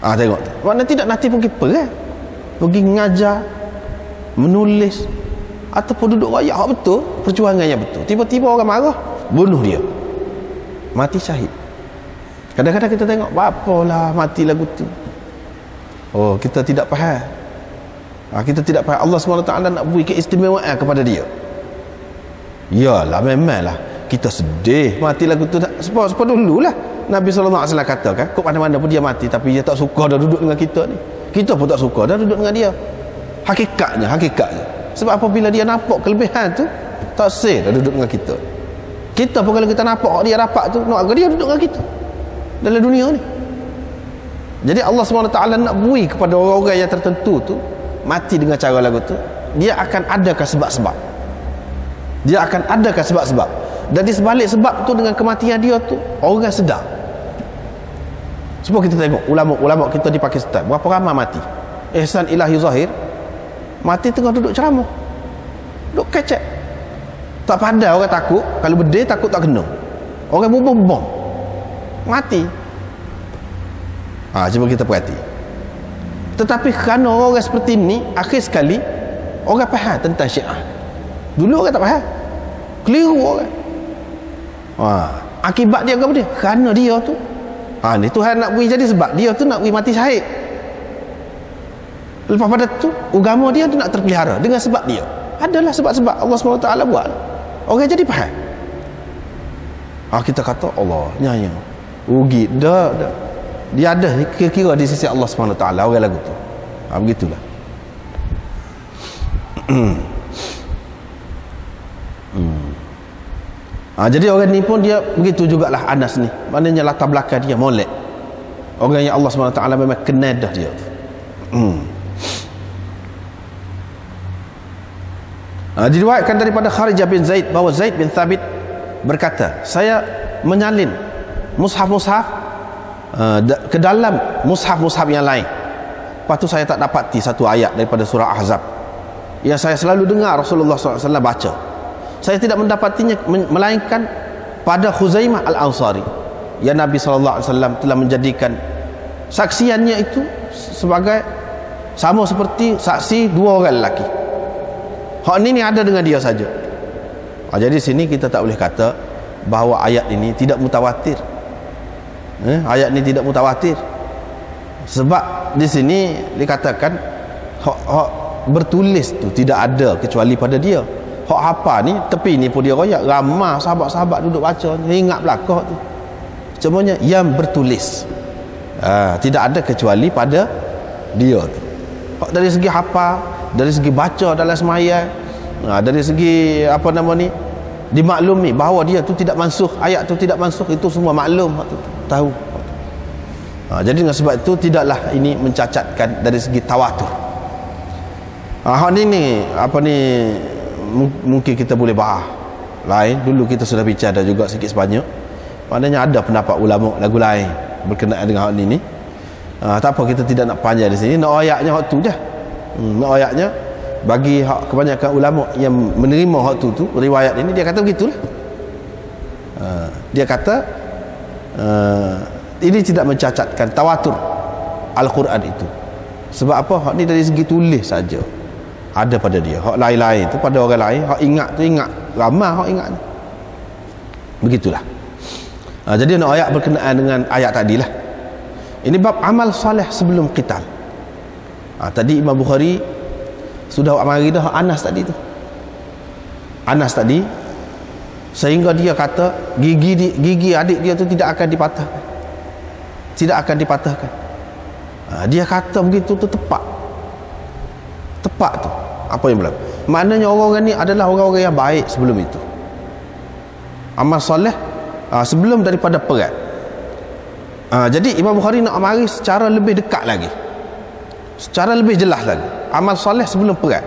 A: Tengok tu. Maknanya tidak nanti pergi perang, pergi mengajar, menulis ataupun duduk rakyat hak betul, perjuangan yang betul. Tiba-tiba orang marah, bunuh dia, mati syahid. Kadang-kadang kita tengok apalah mati lagu tu. Kita tidak faham. Kita tidak faham. Allah SWT nak beri keistimewaan kepada dia. Yalah, memanglah kita sedih mati lagu tu. Sebab dululah Nabi SAW katakan, kok mana-mana pun dia mati, tapi dia tak suka dah duduk dengan kita ni. Kita pun tak suka dah duduk dengan dia. Hakikatnya sebab apabila dia nampak kelebihan tu, tak sel dah duduk dengan kita. Kita pun kalau kita nampak dia dapat tu, nak dia duduk dengan kita dalam dunia ni. Jadi Allah SWT nak beri kepada orang-orang yang tertentu tu mati dengan cara lagu tu, dia akan adakan sebab-sebab. Dan di sebalik sebab tu, dengan kematian dia tu, orang sedar. Sebab kita tengok ulama-ulama kita di Pakistan, berapa ramai mati. Ihsan Ilahi Zahir mati tengah duduk ceramah, duduk kecek. Tak pandai orang takut, kalau bedil takut tak kena. Orang bom mati. Cuba kita perhati. Tetapi kerana orang seperti ni, akhir sekali orang faham tentang Syiah. Dulu orang tak faham, keliru orang. Akibat dia apa dia? Kerana dia tu ni Tuhan nak beri jadi sebab dia tu nak beri mati syahid. Lepas pada tu agama dia tu nak terpelihara dengan sebab dia. Adalah sebab-sebab Allah SWT buat. Orang jadi faham. Kita kata Allah nyanyi rugi dah. Dia ada kira-kira di sisi Allah SWT orang lagu tu. Begitulah. Jadi orang ni pun dia begitu jugalah Anas ni. Maknanya latar belakang dia molek. Orang yang Allah SWT memang kenal dah dia. Diriwayatkan daripada Kharijah bin Zaid bahawa Zaid bin Thabit berkata, saya menyalin mushaf-mushaf ke dalam mushaf-mushaf yang lain. Lepas tu saya tak dapati satu ayat daripada surah Ahzab yang saya selalu dengar Rasulullah SAW baca. Saya tidak mendapatinya melainkan pada Khuzaimah Al-Ansari yang Nabi SAW telah menjadikan saksiannya itu sebagai sama seperti saksi dua orang lelaki. Hak ni ada dengan dia saja. Jadi sini kita tak boleh kata bahawa ayat ini tidak mutawatir. Ayat ini tidak mutawatir. Sebab di sini dikatakan hak bertulis tu tidak ada kecuali pada dia. Hak apa ni tepi ni pun dia royak ramai sahabat-sahabat duduk baca, ingat belakang tu. Cumanya yang bertulis tidak ada kecuali pada dia tu. Hak dari segi hafal, dari segi baca dalam sembahyang, dari segi apa nama ni dimaklumi bahawa dia tu tidak mansuh, ayat tu tidak mansuh, itu semua maklum, tahu. Jadi dengan sebab itu tidaklah ini mencacatkan dari segi tawatur. Hak ni apa ni mungkin kita boleh bahas lain. Dulu kita sudah bicara juga sikit sebanyak. Maknanya ada pendapat ulama lagu lain berkenaan dengan hak ni. Tak apa, kita tidak nak panjang di sini. Nak ayatnya hak tu dah. Nak ayatnya bagi hak kebanyakan ulama yang menerima hak tu riwayat ini, dia kata begitulah. Dia kata ini tidak mencacatkan tawatur Al-Quran itu. Sebab apa? Hak ni dari segi tulis saja ada pada dia. Hak lain-lain tu pada orang lain. Hak ingat tu ingat ramai hak ingat ni. Begitulah. Jadi nak ayat berkenaan dengan ayat tadilah. Ini bab amal soleh sebelum qital. Tadi Imam Bukhari sudah mari dah Anas tadi tu. Anas tadi sehingga dia kata gigi adik dia tu tidak akan dipatahkan. Tidak akan dipatahkan. Dia kata begitu tu tepat. Tepat tu. Apa yang berlaku? Maknanya orang-orang ni adalah orang-orang yang baik sebelum itu. Amal soleh sebelum daripada perang. Jadi Imam Bukhari nak mari secara lebih dekat lagi, secara lebih jelas lagi, amal soleh sebelum perang.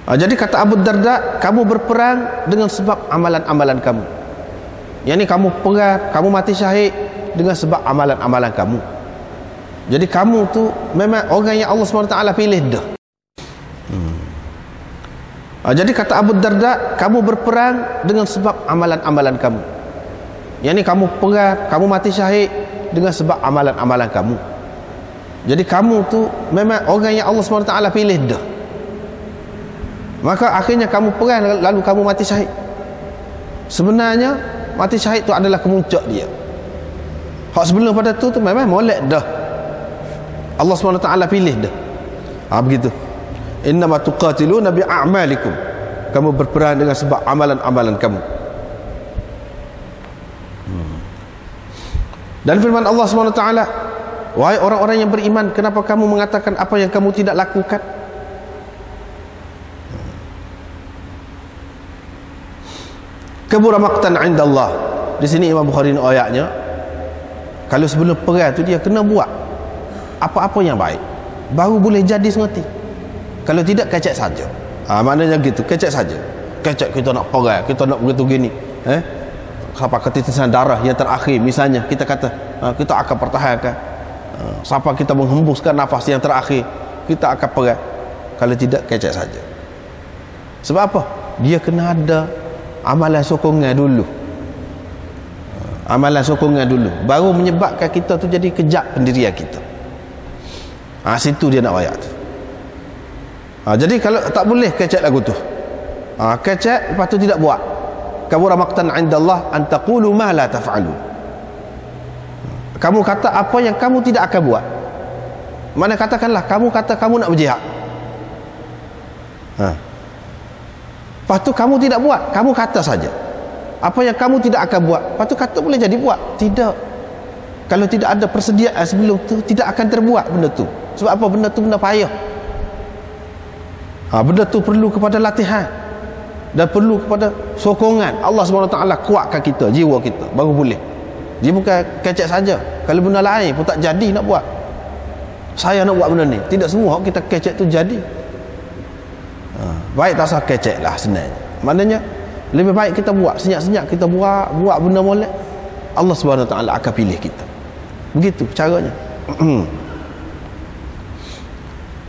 A: Jadi kata Abu Darda, kamu berperang dengan sebab amalan-amalan kamu. Yang ni kamu perang, kamu mati syahid dengan sebab amalan-amalan kamu. Jadi kamu tu memang orang yang Allah SWT pilih dah. Jadi kata Abu Darda, kamu berperang dengan sebab amalan-amalan kamu. Yang ni kamu perang, kamu mati syahid dengan sebab amalan-amalan kamu. Jadi kamu tu memang orang yang Allah SWT pilih dah. Maka akhirnya kamu perang lalu kamu mati syahid. Sebenarnya mati syahid tu adalah kemuncak dia. Hak sebelum pada tu memang molek dah. Allah SWT pilih dah. Begitu. Innama tuqatiluna bi'a'malikum. Kamu berperang dengan sebab amalan-amalan kamu. Dan firman Allah SWT, wahai orang-orang yang beriman, kenapa kamu mengatakan apa yang kamu tidak lakukan? Kabura maqtan 'inda Allah. Di sini Imam Bukhari ni ayatnya, kalau sebelum perang tu dia kena buat apa-apa yang baik, baru boleh jadi semati. Kalau tidak, kecek saja. Maknanya gitu, kecek saja. Kecek kita nak perang, kita nak begitu gini. Sampai ketitisan darah yang terakhir misalnya, kita kata kita akan pertahankan. Sampai kita menghembuskan nafas yang terakhir, kita akan perang. Kalau tidak, kecek saja. Sebab apa? Dia kena ada amalan sokongan dulu. Amalan sokongan dulu baru menyebabkan kita tu jadi kejap pendirian kita. Situ dia nak ayat tu. Jadi kalau tak boleh kecek lagu tu, kecek lepas tu tidak buat. Kabura maqtan 'inda Allah an taqulu ma la taf'alun. Kamu kata apa yang kamu tidak akan buat. Mana katakanlah kamu kata kamu nak berjihad. Lepas tu kamu tidak buat, kamu kata saja apa yang kamu tidak akan buat, lepas tu kata boleh jadi buat. Tidak. Kalau tidak ada persediaan sebelum tu, tidak akan terbuat benda tu. Sebab apa? Benda tu benda payah. Benda tu perlu kepada latihan dan perlu kepada sokongan. Allah SWT kuatkan kita, jiwa kita, baru boleh. Dia bukan kecek saja. Kalau benda lain pun tak jadi nak buat. Saya nak buat benda ni, tidak semua kita kecek tu jadi. Baik tak usah kecek lah sebenarnya. Maknanya lebih baik kita buat, senyap-senyap kita buat benda molek. Allah SWT akan pilih kita. Begitu caranya.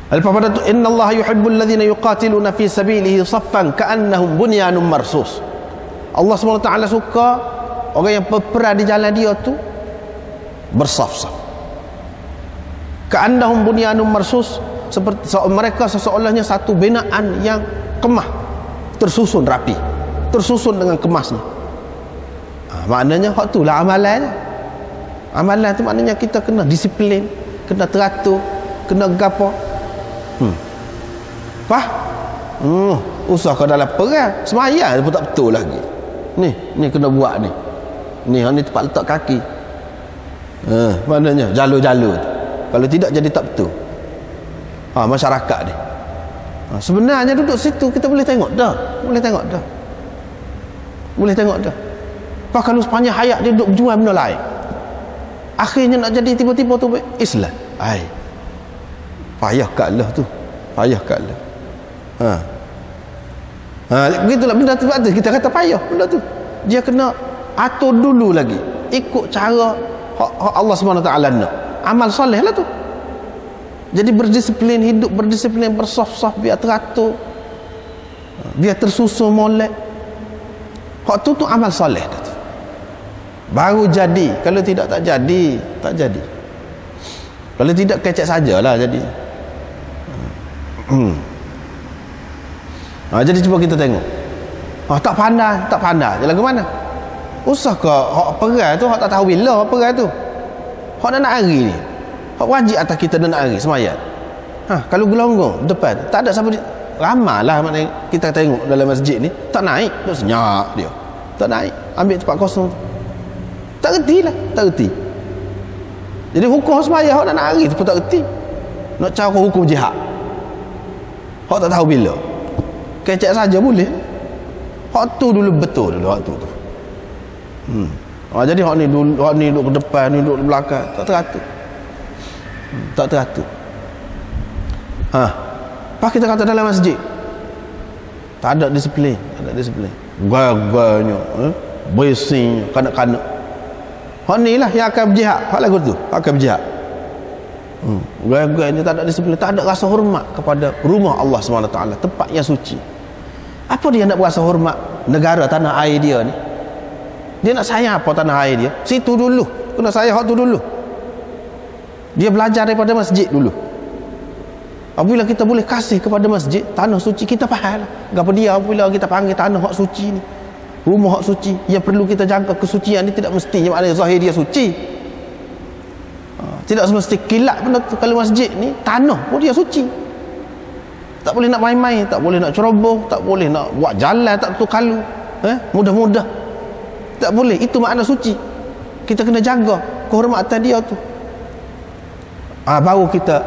A: Lepas pada tu, innallaha yuhibbul ladzina yuqatiluna fi sabilihi saffan ka'annahum bunyanun marsus. Allah SWT suka orang yang berperang di jalan dia tu bersaf-saf. Ka'annahum bunyanun marsus, seperti mereka seseolahnya satu binaan yang kemah, tersusun rapi, tersusun dengan kemasnya. Maknanya hak tu lah amalannya. Amalan tu maknanya kita kena disiplin, kena teratur, kena gapo. Usah kau dalam perang semayang pun tak betul lagi. Ni kena buat ni. Ni tempat letak kaki. Maknanya jalur-jalur tu. Kalau tidak jadi tak betul. Masyarakat ni. Sebenarnya duduk situ kita boleh tengok dah. Boleh tengok dah. Pak kalau sepanjang hayat dia duduk berjuang benda lain, akhirnya nak jadi tiba-tiba tu Islam. Payah kat Allah tu. Begitulah benda tu. Kita kata payah benda tu. Dia kena atur dulu lagi, ikut cara Allah SWT nak. Amal soleh lah tu. Jadi berdisiplin, hidup berdisiplin, bersaf-saf, biar teratur, biar tersusun molek. Hak tu amal soleh dah tu. Baru jadi. Kalau tidak tak jadi. Kalau tidak kecek sajalah jadi. Jadi cuba kita tengok. Tak pandai jalan ke mana? Usah ke hak perang tu, hak tak tahu bila hak perang tu. Hak nak hari ni, hak wajib atas kita nak hari semayang. Kalau gelonggong depan tak ada siapa, ramailah maknanya kita tengok dalam masjid ni tak naik, duk senyap dia. Tak naik, ambil tempat kosong tu. Tak reti. Jadi hukum semayang hak nak hari tu pun tak reti. Nak cara hukum jihad, hak tak tahu bila. Kecek saja boleh. Hak tu dulu betul dulu hak tu. Jadi hak ni duduk ke depan, ni duduk ke belakang, tak teratur. Pas kita kata dalam masjid tak ada disiplin. Gaganya, bersihnya, kanak-kanak. Hak ni lah yang akan berjihad. Hak lagu tu akan berjihad. Gaganya tak ada disiplin, tak ada rasa hormat kepada rumah Allah SWT, tempat yang suci. Apa dia nak berasa hormat negara tanah air dia ni? Dia nak sayang apa tanah air dia? Situ dulu kena sayang hak tu dulu. Dia belajar daripada masjid dulu. Apabila kita boleh kasih kepada masjid, tanah suci, kita faham lah apa dia. Apabila kita panggil tanah hak suci ni, rumah hak suci, yang perlu kita jaga kesucian ni, tidak mesti maknanya zahir dia suci. Tidak semesti kilat benda tu. Kalau masjid ni tanah pun dia suci, tak boleh nak main-main, tak boleh nak ceroboh, tak boleh nak buat jalan tak betul kalu, mudah-mudah, tak boleh. Itu makna suci. Kita kena jaga kehormatan dia tu. Baru kita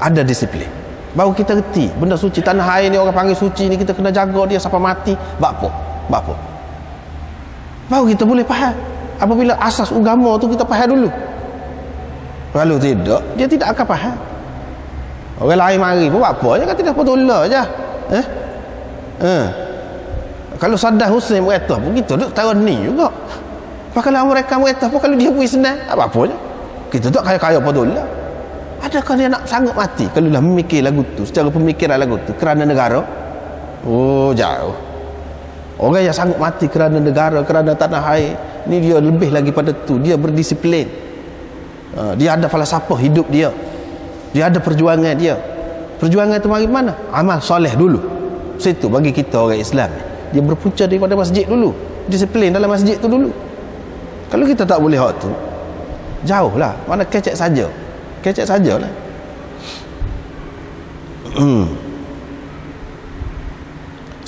A: ada disiplin, baru kita reti benda suci. Tanah air ni orang panggil suci ni, kita kena jaga dia sampai mati. Bapa baru kita boleh faham. Apabila asas agama tu kita faham dulu. Kalau tidak, dia tidak akan faham. Orang lain mari pun apa je, kata dia petullah je. Kalau Saddam Hussein berkata pun kita duk tahu ni juga. Kalau mereka berkata pun, kalau dia pergi senang, apa-apa je. Kita tak kaya-kaya petullah. Adakah dia nak sanggup mati kalau dah memikir lagu tu, secara pemikiran lagu tu, kerana negara? Jauh. Orang yang sanggup mati kerana negara, kerana tanah air ni, dia lebih lagi pada tu. Dia berdisiplin. Dia ada falsafah hidup dia. Dia ada perjuangan dia. Perjuangan itu bagi mana? Amal soleh dulu. Situ bagi kita orang Islam, dia berpunca daripada masjid dulu. Disiplin dalam masjid tu dulu. Kalau kita tak boleh hak tu, jauh lah. Mana kecek sajalah.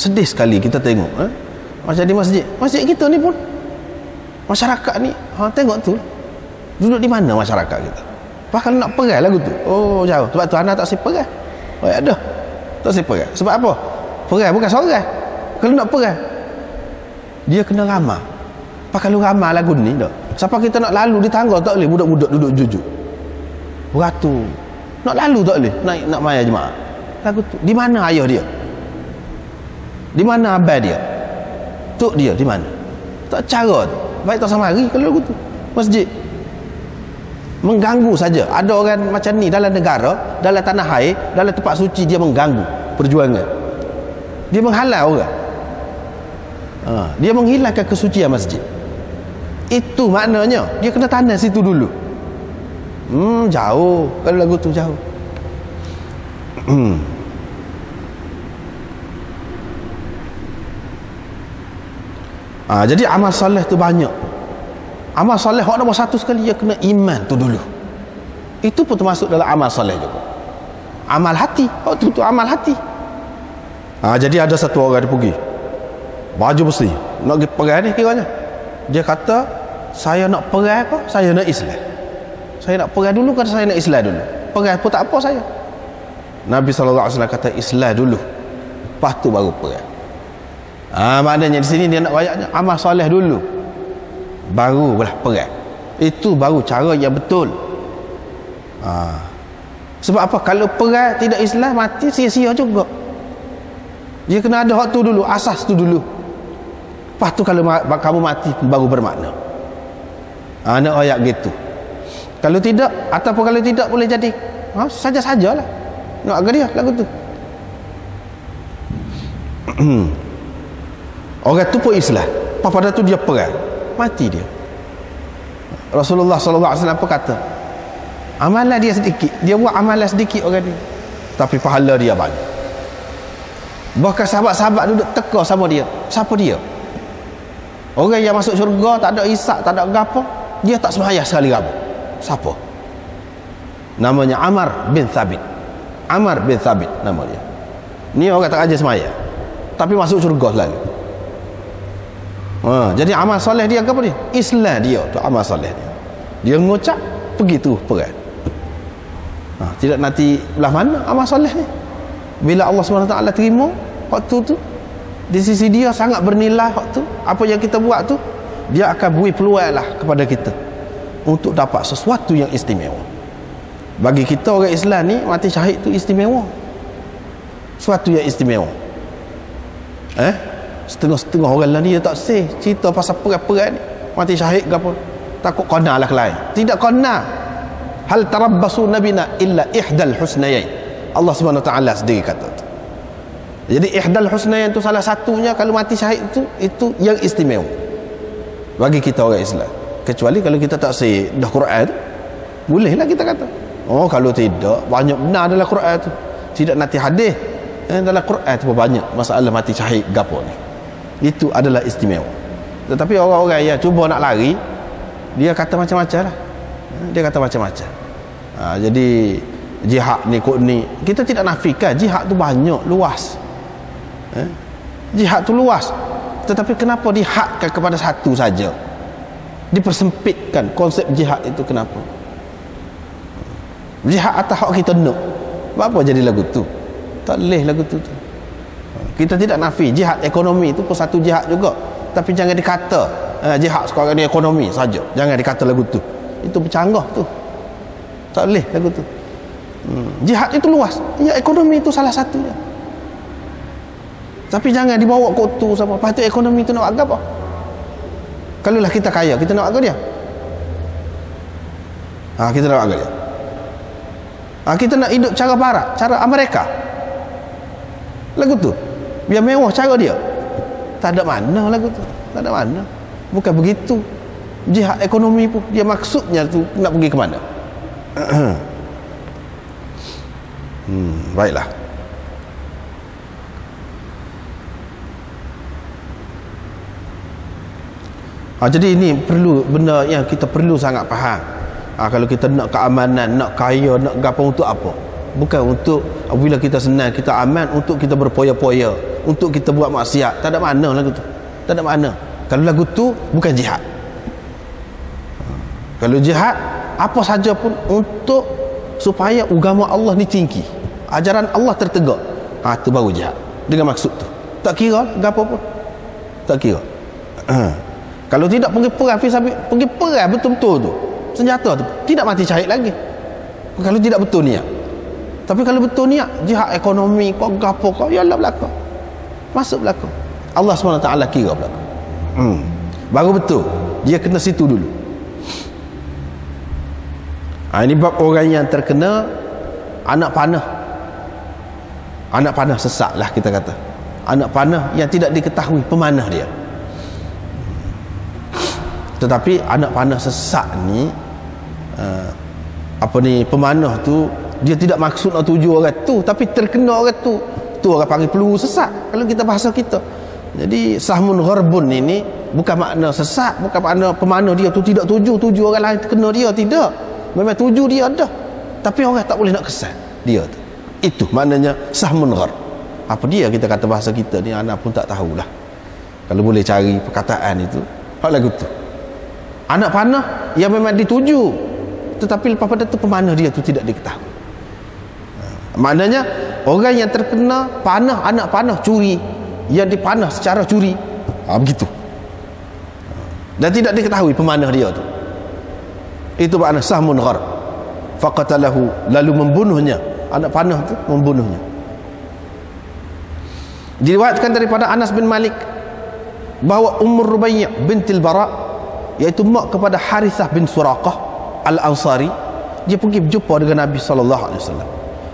A: Sedih sekali kita tengok macam di masjid kita ni pun, masyarakat ni tengok tu duduk di mana masyarakat kita. Bahkan nak perai lagu tu, oh jauh. Sebab tu anak tak siap perai. Oh ya dah, tak siap perai. Sebab apa? Perai bukan seorang. Kalau nak perai, dia kena ramah. Kalau ramah lagu ni dah, siapa kita nak lalu di tangga tak boleh, budak-budak duduk jujur beratur. Nak lalu tak boleh, nak maya jemaah lagu tu. Di mana ayah dia? Di mana abang dia? Tok dia di mana? Tak cara tu. Baik tak sama hari kalau lagu tu. Masjid mengganggu saja. Ada orang macam ni dalam negara, dalam tanah air, dalam tempat suci, dia mengganggu perjuangan. Dia menghalau orang. Dia menghilangkan kesucian masjid. Itu maknanya dia kena tanam situ dulu. Jauh kalau lagu tu jauh. Jadi amal soleh tu banyak. Amal soleh hak nombor satu sekali, dia kena iman tu dulu. Itu pun termasuk dalam amal soleh juga. Amal hati, hak tu amal hati. Jadi ada satu orang dia pergi baju besi nak pergi perang ni kiranya. Dia kata, saya nak perang apa? Saya nak Islam. Saya nak perang dulu kan, saya nak Islam dulu. Perang pun tak apa saya. Nabi SAW kata Islam dulu, lepas tu baru perang. Maknanya di sini dia nak rayaknya amal soleh dulu, baru belah perang. Itu baru cara yang betul. Sebab apa? Kalau perang tidak Islam, mati sia-sia juga. Dia kena ada hak tu dulu, asas tu dulu. Lepas tu kalau kamu mati baru bermakna. Nak ayat gitu. Kalau tidak, ataupun kalau tidak boleh jadi saja-sajalah. Nak agak dia lagu tu. Orang tu pun Islam, pada tu dia perang, mati dia. Rasulullah SAW apa kata? Amalan dia sedikit, dia buat amalan sedikit orang ni, tapi pahala dia banyak. Bahkan sahabat-sahabat duduk teka sama dia. Siapa dia? Orang yang masuk syurga, tak ada isyak, tak ada apa, dia tak sembahyang sekali rabu. Siapa? Namanya Amar bin Thabit. Amar bin Thabit nama dia. Ni orang tak ajar sembahyang, tapi masuk syurga selalu. Jadi amal soleh dia apa dia? Islam dia tu amal soleh dia. Dia ngucap pergi tu perang. Tidak nanti belah mana amal soleh ni. Bila Allah SWT terima waktu tu, di sisi dia sangat bernilai waktu apa yang kita buat tu, dia akan beri peluang lah kepada kita untuk dapat sesuatu yang istimewa. Bagi kita orang Islam ni, mati syahid tu istimewa, sesuatu yang istimewa. Setengah-setengah orang lah ni dia tak say cerita pasal perang-perang ni, mati syahid ke apa, takut kena lah ke lain. Tidak kena. Hal tarabbasu nabina illa ihdal husnayain. Allah SWT sendiri kata tu. Jadi ihdal husnayain tu salah satunya. Kalau mati syahid tu, itu yang istimewa bagi kita orang Islam. Kecuali kalau kita tak say dah Quran tu, bolehlah kita kata. Kalau tidak, banyak benar dalam Quran tu. Tidak nanti hadis dalam Quran tu banyak masalah mati syahid gapo ni. Itu adalah istimewa. Tetapi orang-orang yang cuba nak lari, dia kata macam-macam lah. Dia kata macam-macam. Jadi jihad ni kok ni, kita tidak nafikan jihad tu banyak, luas. Jihad tu luas, tetapi kenapa dihadkan kepada satu saja, dipersempitkan konsep jihad itu? Kenapa jihad atas hak kita nak? Apa jadi lagu tu? Tak boleh lagu tu. Kita tidak nafi jihad ekonomi itu pun satu jihad juga, tapi jangan dikata jihad sekarang ni ekonomi saja. Jangan dikata lagu tu, itu bercanggah tu. Tak boleh lagu tu. Jihad itu luas, ya ekonomi itu salah satunya. Tapi jangan dibawa kotor sama. Lepas tu ekonomi itu nak agak apa? Kalau lah kita kaya, kita nak agak dia. Kita nak agak dia. Kita nak hidup cara barat, cara Amerika. Lagu tu biar mewah cara dia. Tak ada mana lagu tu. Tak ada mana. Bukan begitu. Jihad ekonomi pun dia maksudnya tu nak pergi ke mana? Baiklah. Jadi ini perlu benda yang kita perlu sangat faham. Kalau kita nak keamanan, nak kaya, nak apa, untuk apa? Bukan untuk bila kita senang, kita aman untuk kita berpoya-poya, untuk kita buat maksiat. Tak ada makna lagu tu. Tak ada makna. Kalau lagu tu bukan jihad. Kalau jihad apa saja pun untuk supaya agama Allah ni tinggi, ajaran Allah tertegak, tu baru jihad dengan maksud tu. Tak kira apa pun, tak kira. Kalau tidak pergi perang pergi perang betul-betul tu, senjata tu tidak mati syahid lagi kalau tidak betul niat. Tapi kalau betul niat, jihad ekonomi kau gapo kau, ya Allah belaka, masuk belaka, Allah SWT kira belaka. Baru betul dia kena situ dulu. Ini bab orang yang terkena anak panah sesak lah kita kata, anak panah yang tidak diketahui pemanah dia. Tetapi anak panah sesak ni pemanah tu dia tidak maksud nak tuju orang tu, tapi terkena orang tu orang panggil peluru sesak kalau kita bahasa kita. Jadi sahmun gharbun ini bukan makna sesak, bukan makna pemanah dia tu tidak tuju orang lain kena dia, tidak. Memang tuju dia ada, tapi orang tak boleh nak kesan dia tu. Itu maknanya sahmun gharb. Apa dia kita kata bahasa kita ni, anak pun tak tahulah. Kalau boleh cari perkataan itu, hak lagu tu. Anak panah yang memang dituju, tetapi lepas pada tu pemanah dia tu tidak diketahui. Maknanya orang yang terkena panah, anak panah curi, yang dipanah secara curi, begitu, dan tidak diketahui pemanah dia tu. Itu makna sahmun gharb. Faqatalahu, lalu membunuhnya, anak panah tu membunuhnya. Diriwayatkan daripada Anas bin Malik bahawa Ummur Rubayyi' bintil Bara', iaitu mak kepada Harithah bin Suraqah Al-Ansari, dia pergi berjumpa dengan Nabi SAW.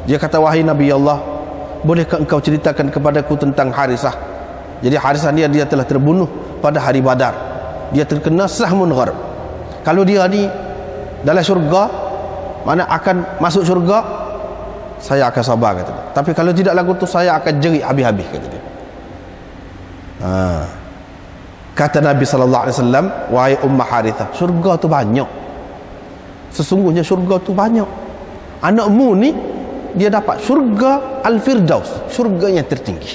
A: Dia kata, wahai Nabi Allah, bolehkah engkau ceritakan kepadaku tentang Harithah? Jadi Harithah dia telah terbunuh pada hari Badar. Dia terkena sahmun gharb. Kalau dia ni dalam syurga, mana akan masuk syurga, saya akan sabar, kata dia. Tapi kalau tidak lagu tu, saya akan jerit habis-habis, kata dia. Kata Nabi SAW, wahai Ummah Harithah, syurga tu banyak, sesungguhnya syurga tu banyak. Anakmu ni dia dapat syurga Al-Firdaus, syurga yang tertinggi.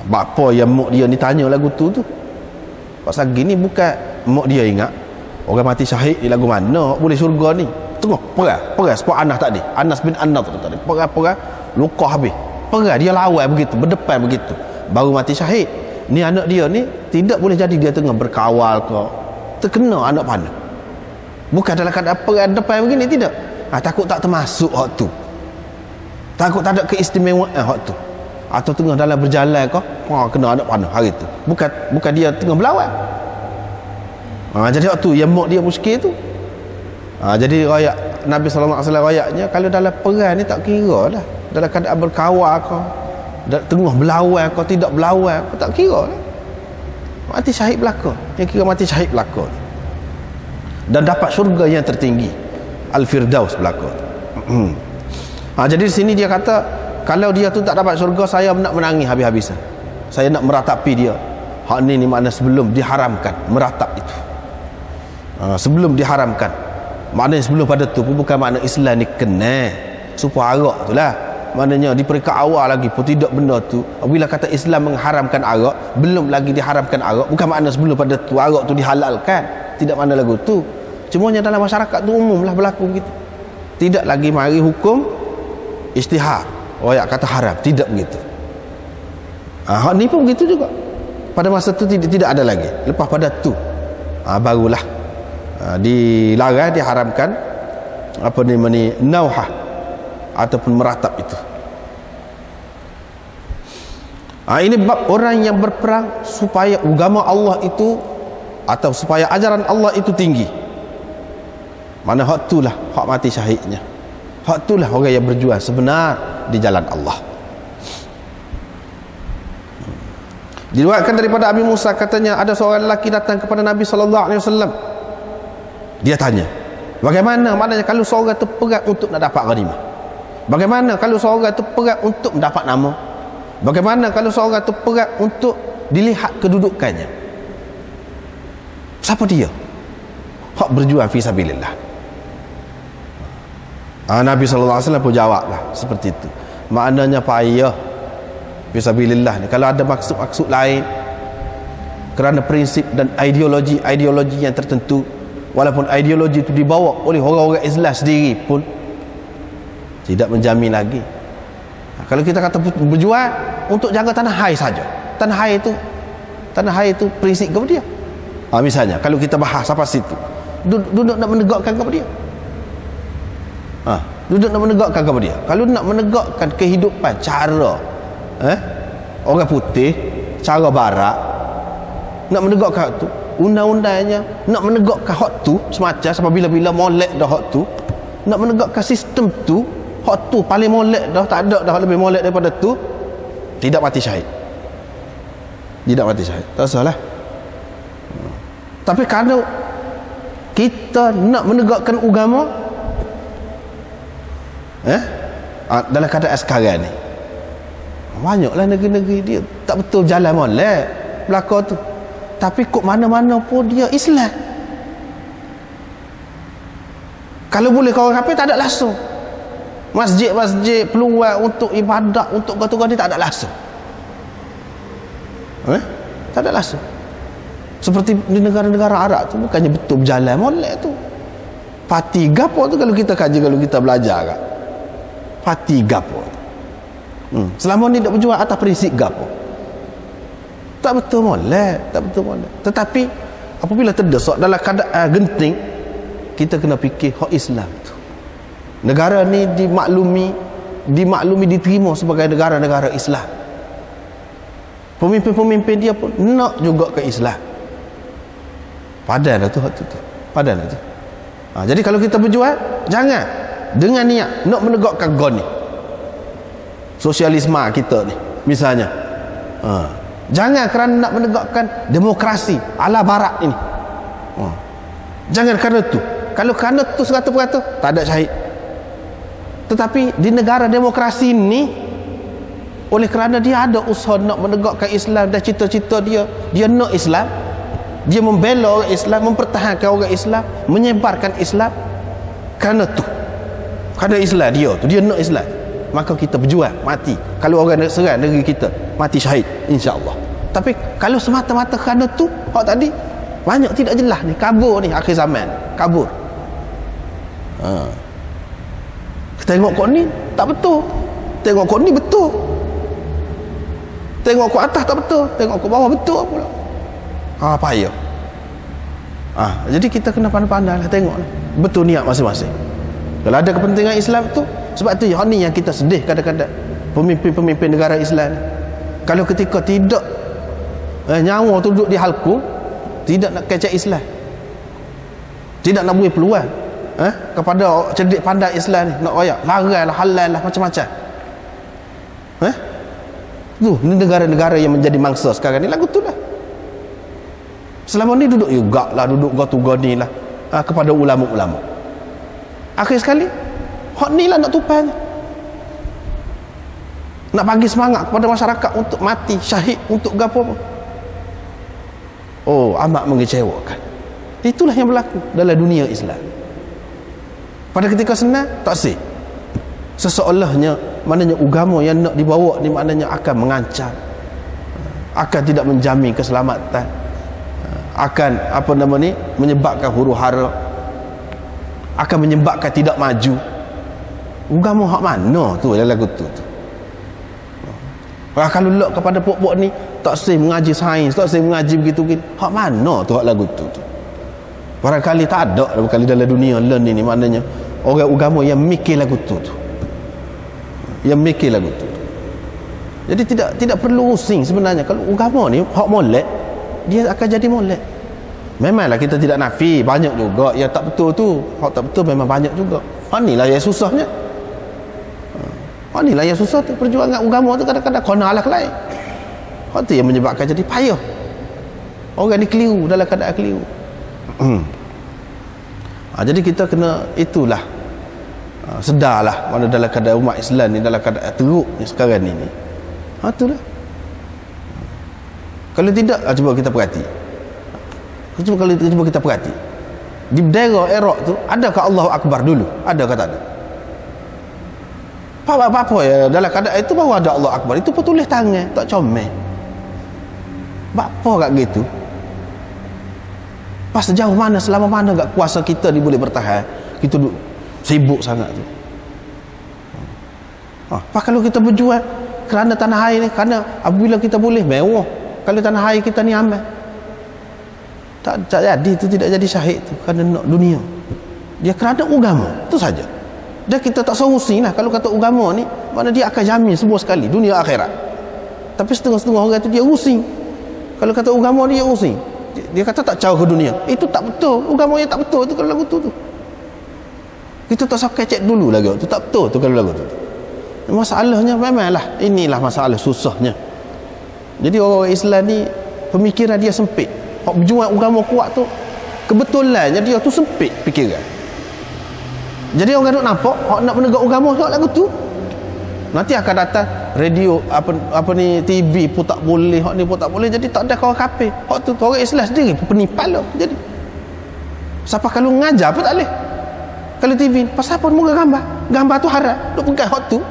A: Bapa yang mak dia ni tanya lagu tu pasal gini, bukan mak dia ingat orang mati syahid di lagu mana boleh syurga ni. Tengok perang sebab Anas bin Anas tadi perang luka habis, perang dia lawan begitu, berdepan begitu, baru mati syahid. Ni anak dia ni tidak boleh jadi dia tengah berkawal ke, terkena anak panah, bukan dalam keadaan perang depan begini, tidak. Takut tak termasuk hak tu, takut tak ada keistimewaan hak tu, atau tengah dalam berjalan ke, kena anak panah hari tu, bukan dia tengah berlawan. Jadi hak tu yang mak dia muskil tu. Jadi rakyat Nabi SAW rakyatnya, kalau dalam perang ni tak kira lah, dalam keadaan berkawal ke, tengah berlawan ke, tidak berlawan ke, tak kira lah, mati syahid belaka. Yang kira mati syahid belaka dan dapat syurga yang tertinggi, Al-Firdaus belaka. Jadi di sini dia kata, kalau dia tu tak dapat syurga, saya nak menangis habis-habisan, saya nak meratapi dia. Hak ni makna sebelum diharamkan meratap itu. Sebelum diharamkan, maknanya sebelum pada tu pun bukan makna Islam ni kena supaya arak tu lah. Maknanya di peringkat awal lagi pun tidak benda tu. Bila kata Islam mengharamkan arak, belum lagi diharamkan arak, bukan makna sebelum pada tu arak tu dihalalkan, tidak makna lagu tu. Cumanya dalam masyarakat tu umumlah berlaku begitu. Tidak lagi mari hukum ijtihad, royak kata haram, tidak begitu. Hak ni pun begitu juga. Pada masa tu tidak ada lagi. Lepas pada tu barulah dilarang, diharamkan nauhah ataupun meratap itu. Ini bab orang yang berperang supaya agama Allah itu, atau supaya ajaran Allah itu tinggi. Mana hak itulah hak mati syahidnya, hak itulah orang yang berjuang sebenar di jalan Allah. Diriwayatkan daripada Abi Musa, katanya ada seorang lelaki datang kepada Nabi SAW. Dia tanya, bagaimana maknanya kalau seorang itu perang untuk nak dapat ghanimah? Bagaimana kalau seorang itu perang untuk mendapat nama? Bagaimana kalau seorang itu perang untuk dilihat kedudukannya? Siapa dia? Hak berjuang fi sabilillah. Nabi SAW pun jawablah seperti itu. Maknanya payah fisabilillah ni. Kalau ada maksud-maksud lain kerana prinsip dan ideologi yang tertentu, walaupun ideologi itu dibawa oleh orang-orang Islam sendiri pun tidak menjamin lagi. Kalau kita kata berjuang untuk jaga tanah air saja, tanah air itu prinsip kepada dia. Misalnya kalau kita bahas apa situ, duduk nak menegakkan kepada dia. Duduk nak menegakkan kepada dia. Kalau nak menegakkan kehidupan cara orang putih, cara barat, nak menegakkan hak tu, undang-undangnya nak menegakkan hak tu semacam sampai bila-bila molek dah hak tu, nak menegakkan sistem tu, hak tu paling molek dah, tak ada dah lebih molek daripada tu, tidak mati syahid. Tidak mati syahid. Tak salah. Tapi kalau kita nak menegakkan agama dalam keadaan sekarang ni, banyaklah negeri-negeri dia tak betul jalan molek belakang tu, tapi kok mana-mana pun dia Islam. Kalau boleh kau orang kafir tak ada langsung. Masjid-masjid peluang untuk ibadat, untuk gotong ni tak ada langsung. Tak ada langsung. Seperti di negara-negara Arab tu bukannya betul berjalan molek tu. Parti gapo tu kalau kita kaji, kalau kita belajar kan. Parti gapo tu. Selama ni tak berjuang atas prinsip gapo. Tak betul molek, tak betul molek. Tetapi apabila terdesak dalam keadaan genting, kita kena fikir hak Islam tu. Negara ni dimaklumi diterima sebagai negara-negara Islam. Pemimpin-pemimpin dia pun nak juga ke Islam. Padan lah tu hak tu. Padan lah tu. Jadi kalau kita berjuang, jangan dengan niat nak menegakkan gon ni, sosialisme kita ni misalnya. Jangan kerana nak menegakkan demokrasi ala barat ini. Jangan kerana tu. Kalau kerana tu 100% tak ada syahid. Tetapi di negara demokrasi ini, oleh kerana dia ada usaha nak menegakkan Islam dan cita-cita dia nak Islam, dia membela orang Islam, mempertahankan orang Islam, menyebarkan Islam, kerana tu, kerana Islam dia nak Islam, maka kita berjuang mati. Kalau orang nak serang negeri kita, mati syahid insya-Allah. Tapi kalau semata-mata kerana tu, hak tadi banyak tidak jelas ni, kabur ni akhir zaman, kabur. Tengok kau ni tak betul, tengok kau ni betul, tengok kau atas tak betul, tengok kau bawah betul pula. Payah. Jadi kita kena pandai-pandai lah tengok ni, betul niat masing-masing. Kalau ada kepentingan Islam tu, sebab tu yang ni yang kita sedih kadang-kadang pemimpin-pemimpin negara Islam ni. Kalau ketika tidak nyawa tu duduk di halku, tidak nak kecek Islam, tidak nak beri peluang kepada cerdik pandai Islam ni, nak royak larang lah, halal lah, macam-macam. Tu ni negara-negara yang menjadi mangsa sekarang ni lagu tu lah. Selama ni duduk juga lah, duduk goni lah kepada ulama-ulama. Akhir sekali hak ni lah nak tupan, nak bagi semangat kepada masyarakat untuk mati syahid untuk gapo. Amat mengecewakan. Itulah yang berlaku dalam dunia Islam. Pada ketika senang tak sih, seseolahnya maknanya agama yang nak dibawa ni maknanya akan mengancam, akan tidak menjamin keselamatan, akan menyebabkan huru-hara, akan menyebabkan tidak maju. Agama hak mana tu dalam lagu tu. Kalau lok kepada pok-pok ni tak sih mengaji sains, tak sih mengaji begitu, hak mana tu hak lagu tu. Barangkali tak ada barangkali dalam dunia learning ni, maknanya orang agama yang mikir lagu tu. Yang mikir lagu tu. Jadi tidak perlu pusing sebenarnya. Kalau agama ni hak molek, dia akan jadi molek. Memanglah kita tidak nafi, banyak juga yang tak betul tu. Hak tak betul memang banyak juga. Hak ni lah yang susahnya. Hak ni lah yang susah tu. Perjuangan agama tu kadang-kadang konalah ke lain. Hak tu yang menyebabkan jadi payah. Orang ni keliru dalam keadaan keliru. Jadi kita kena itulah, sedarlah mana dalam keadaan umat Islam ni dalam keadaan teruk ni sekarang ni. Itulah. Kalau tidak, cuba kita perhati. Cuba kita perhati. Di daerah Iraq tu, adakah Allahu Akbar dulu? Ada ke tak ada? Apa ya dalam keadaan itu baru ada Allah Akbar. Itu pun tulis tangan, tak comel. Apa kat gitu? Pas sejauh mana, selama mana kat kuasa kita ni boleh bertahan? Kita sibuk sangat tu. Apa kalau kita berjuang kerana tanah air ni, kerana apabila kita boleh mewah, kalau tanah air kita ni aman, tak jadi, itu tidak jadi syahid tu kerana nak dunia. Dia kerana agama, tu saja. Dan kita tak solusi lah kalau kata agama ni, mana dia akan jamin semua sekali dunia akhirat. Tapi setengah-setengah orang tu dia rusing. Kalau kata agama dia rusing, dia kata tak jauh ke dunia. Itu tak betul, agama yang tak betul tu kalau lagu tu. Kita tak sakai cek dulu lagi tu, tak betul tu kalau lagu tu. Masalahnya memanglah inilah masalah susahnya. Jadi orang Islam ni pemikiran dia sempit. Hak berjuang agama kuat tu kebetulannya dia tu sempit fikiran. Jadi orang nak nampak hak nak menegak agama hak lagu tu. Nanti akan datang radio apa ni TV pun tak boleh, hak ni pun tak boleh, jadi tak ada kawan kafir. Hak tu orang Islam sendiri penipal lah. Jadi siapa kalau ngajar pun tak boleh. Kalau TV pasal apa muka gambar tu haram, duk pegang hak tu.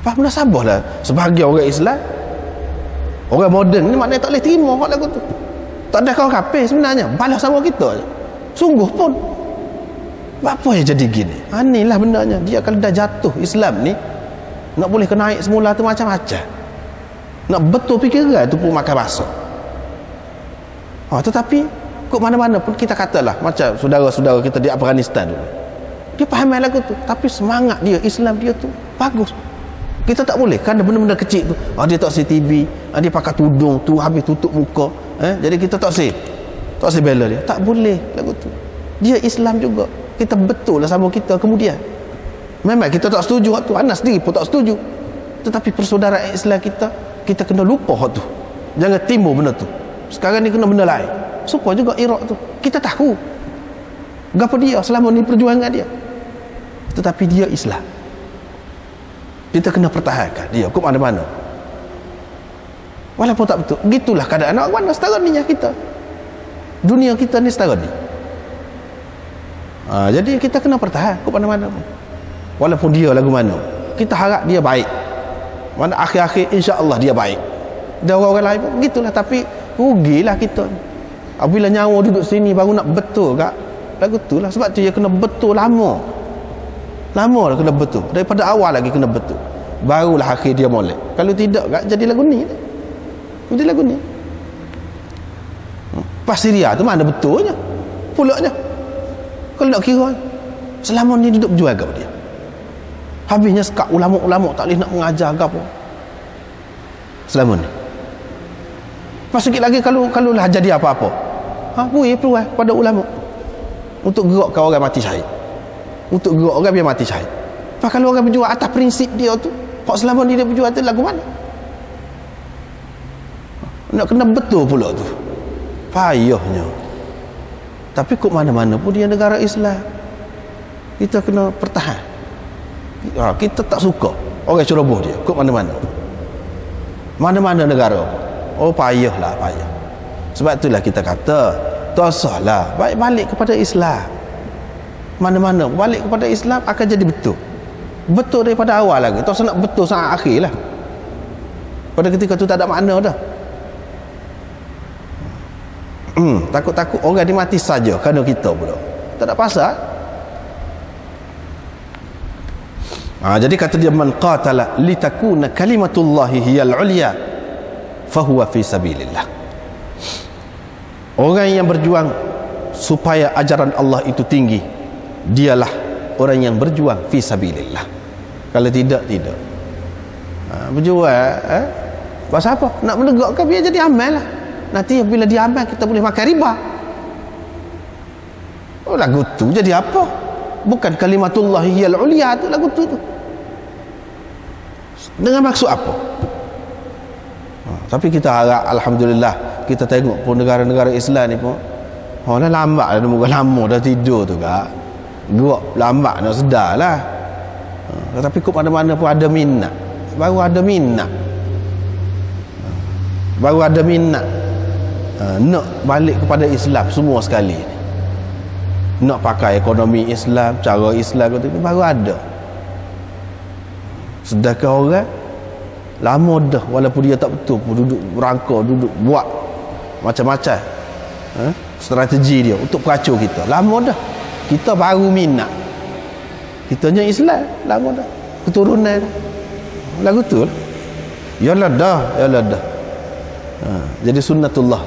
A: Apa munasabahlah sebahagian orang Islam, orang moden ni maknanya tak boleh terima hak lagu tu. Tak ada kawan kafir sebenarnya, balas sama kita je. Sungguh pun apa yang jadi gini? Inilah benarnya. Dia kalau dah jatuh Islam ni, nak boleh ke naik semula tu macam-macam. Nak betul fikiran tu pun makan basuh. Tetapi kok mana-mana pun kita katalah macam saudara-saudara kita di Afghanistan dulu. Dia faham lagu tu, tapi semangat dia Islam dia tu bagus. Kita tak boleh kerana benda-benda kecil tu. Dia tak say TV, dia pakai tudung tu habis tutup muka. Jadi kita tak say bela dia. Tak boleh lagu tu. Dia Islam juga. Kita betul lah sama kita kemudian. Memang kita tak setuju hak tu, Anas sendiri pun tak setuju. Tetapi persaudaraan Islam kita kena lupa hak tu. Jangan timbul benda tu. Sekarang ni kena benda lain. Supaya juga Iraq tu kita tahu gapo dia selama ni perjuangan dia. Tetapi dia Islam. Kita kena pertahankan dia ke mana-mana. Walaupun tak betul. Gitulah keadaan nak mana setara ni kita. Dunia kita ni setara ni. Jadi kita kena pertahan ke mana-mana pun. Walaupun dia lagu mana, kita harap dia baik. Mana akhir-akhir insya-Allah dia baik. Dan orang-orang lain pun gitulah, tapi rugilah kita. Apabila nyawa duduk sini baru nak betul kak lagu tu lah. Sebab tu dia kena betul lama lah kena betul. Daripada awal lagi kena betul. Barulah akhir dia molek. Kalau tidak kak jadi lagu ni. Jadi lagu ni. Pas Syria tu mana betulnya? Pulaknya. Kalau nak kira selama ni duduk berjuang ke dia. Habisnya sekat ulama-ulama tak boleh nak mengajar ke apa. Selama ni. Pas sikit lagi kalau lah jadi apa-apa. Boleh peluang pada ulama untuk gerakkan orang mati syahid. Untuk gerak orang biar mati syahid. Pas kalau orang berjuang atas prinsip dia tu, hak selama ni dia berjuang tu lagu mana? Nak kena betul pula tu. Payahnya. Tapi kok mana-mana pun dia negara Islam, kita kena pertahan. Kita tak suka orang ceroboh dia kok mana-mana negara. Payah. Sebab itulah kita kata tak usahlah balik kepada Islam. Mana-mana balik kepada Islam akan jadi betul daripada awal lagi. Tak usah nak betul sampai akhir lah. Pada ketika tu tak ada makna dah. Takut-takut orang dia mati saja kerana kita pula. Tak ada pasal. Jadi kata dia, man qatala litakuna kalimatullahi hiyal ulya fahuwa fi sabilillah. Orang yang berjuang supaya ajaran Allah itu tinggi, dialah orang yang berjuang fi sabilillah. Kalau tidak berjuang pasal apa? Nak menegakkan biar jadi amal lah. Nanti bila dia amal kita boleh makan riba. Lagu tu jadi apa? Bukan kalimatullahi hiyal ulya tu lagu tu. Dengan maksud apa? Tapi kita harap alhamdulillah kita tengok pun negara-negara Islam ni pun dah lambat dah, muka lama dah tidur tu kak. Gerak lambat nak sedar lah. Tapi kok mana-mana pun ada minat. Baru ada minat nak balik kepada Islam semua sekali. Nak pakai ekonomi Islam, cara Islam tu baru ada. Sedangkan orang lama dah, walaupun dia tak betul pun duduk berangka, duduk buat macam-macam strategi dia untuk peracur kita. Lama dah. Kita baru minat. Kitanya Islam lama dah. Keturunan lagu tu lah. Yalah dah. Jadi sunnatullah.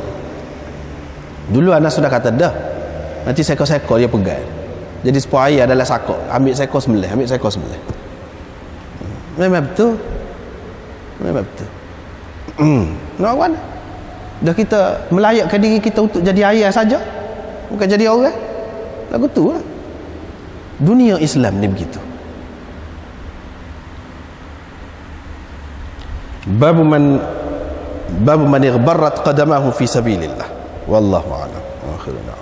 A: Dulu anak sudah kata dah. Nanti sekor-sekor dia pegang. Jadi sepoi adalah sakok. Ambil sekor sembelih. Memang betul. Nak apa? Dah kita melayakkan diri kita untuk jadi ayah saja, bukan jadi orang. Lagu tu lah. Dunia Islam ni begitu. Bab man ighbarrat qadamahu fi sabilillah. Wallahu a'lam. Akhirnya.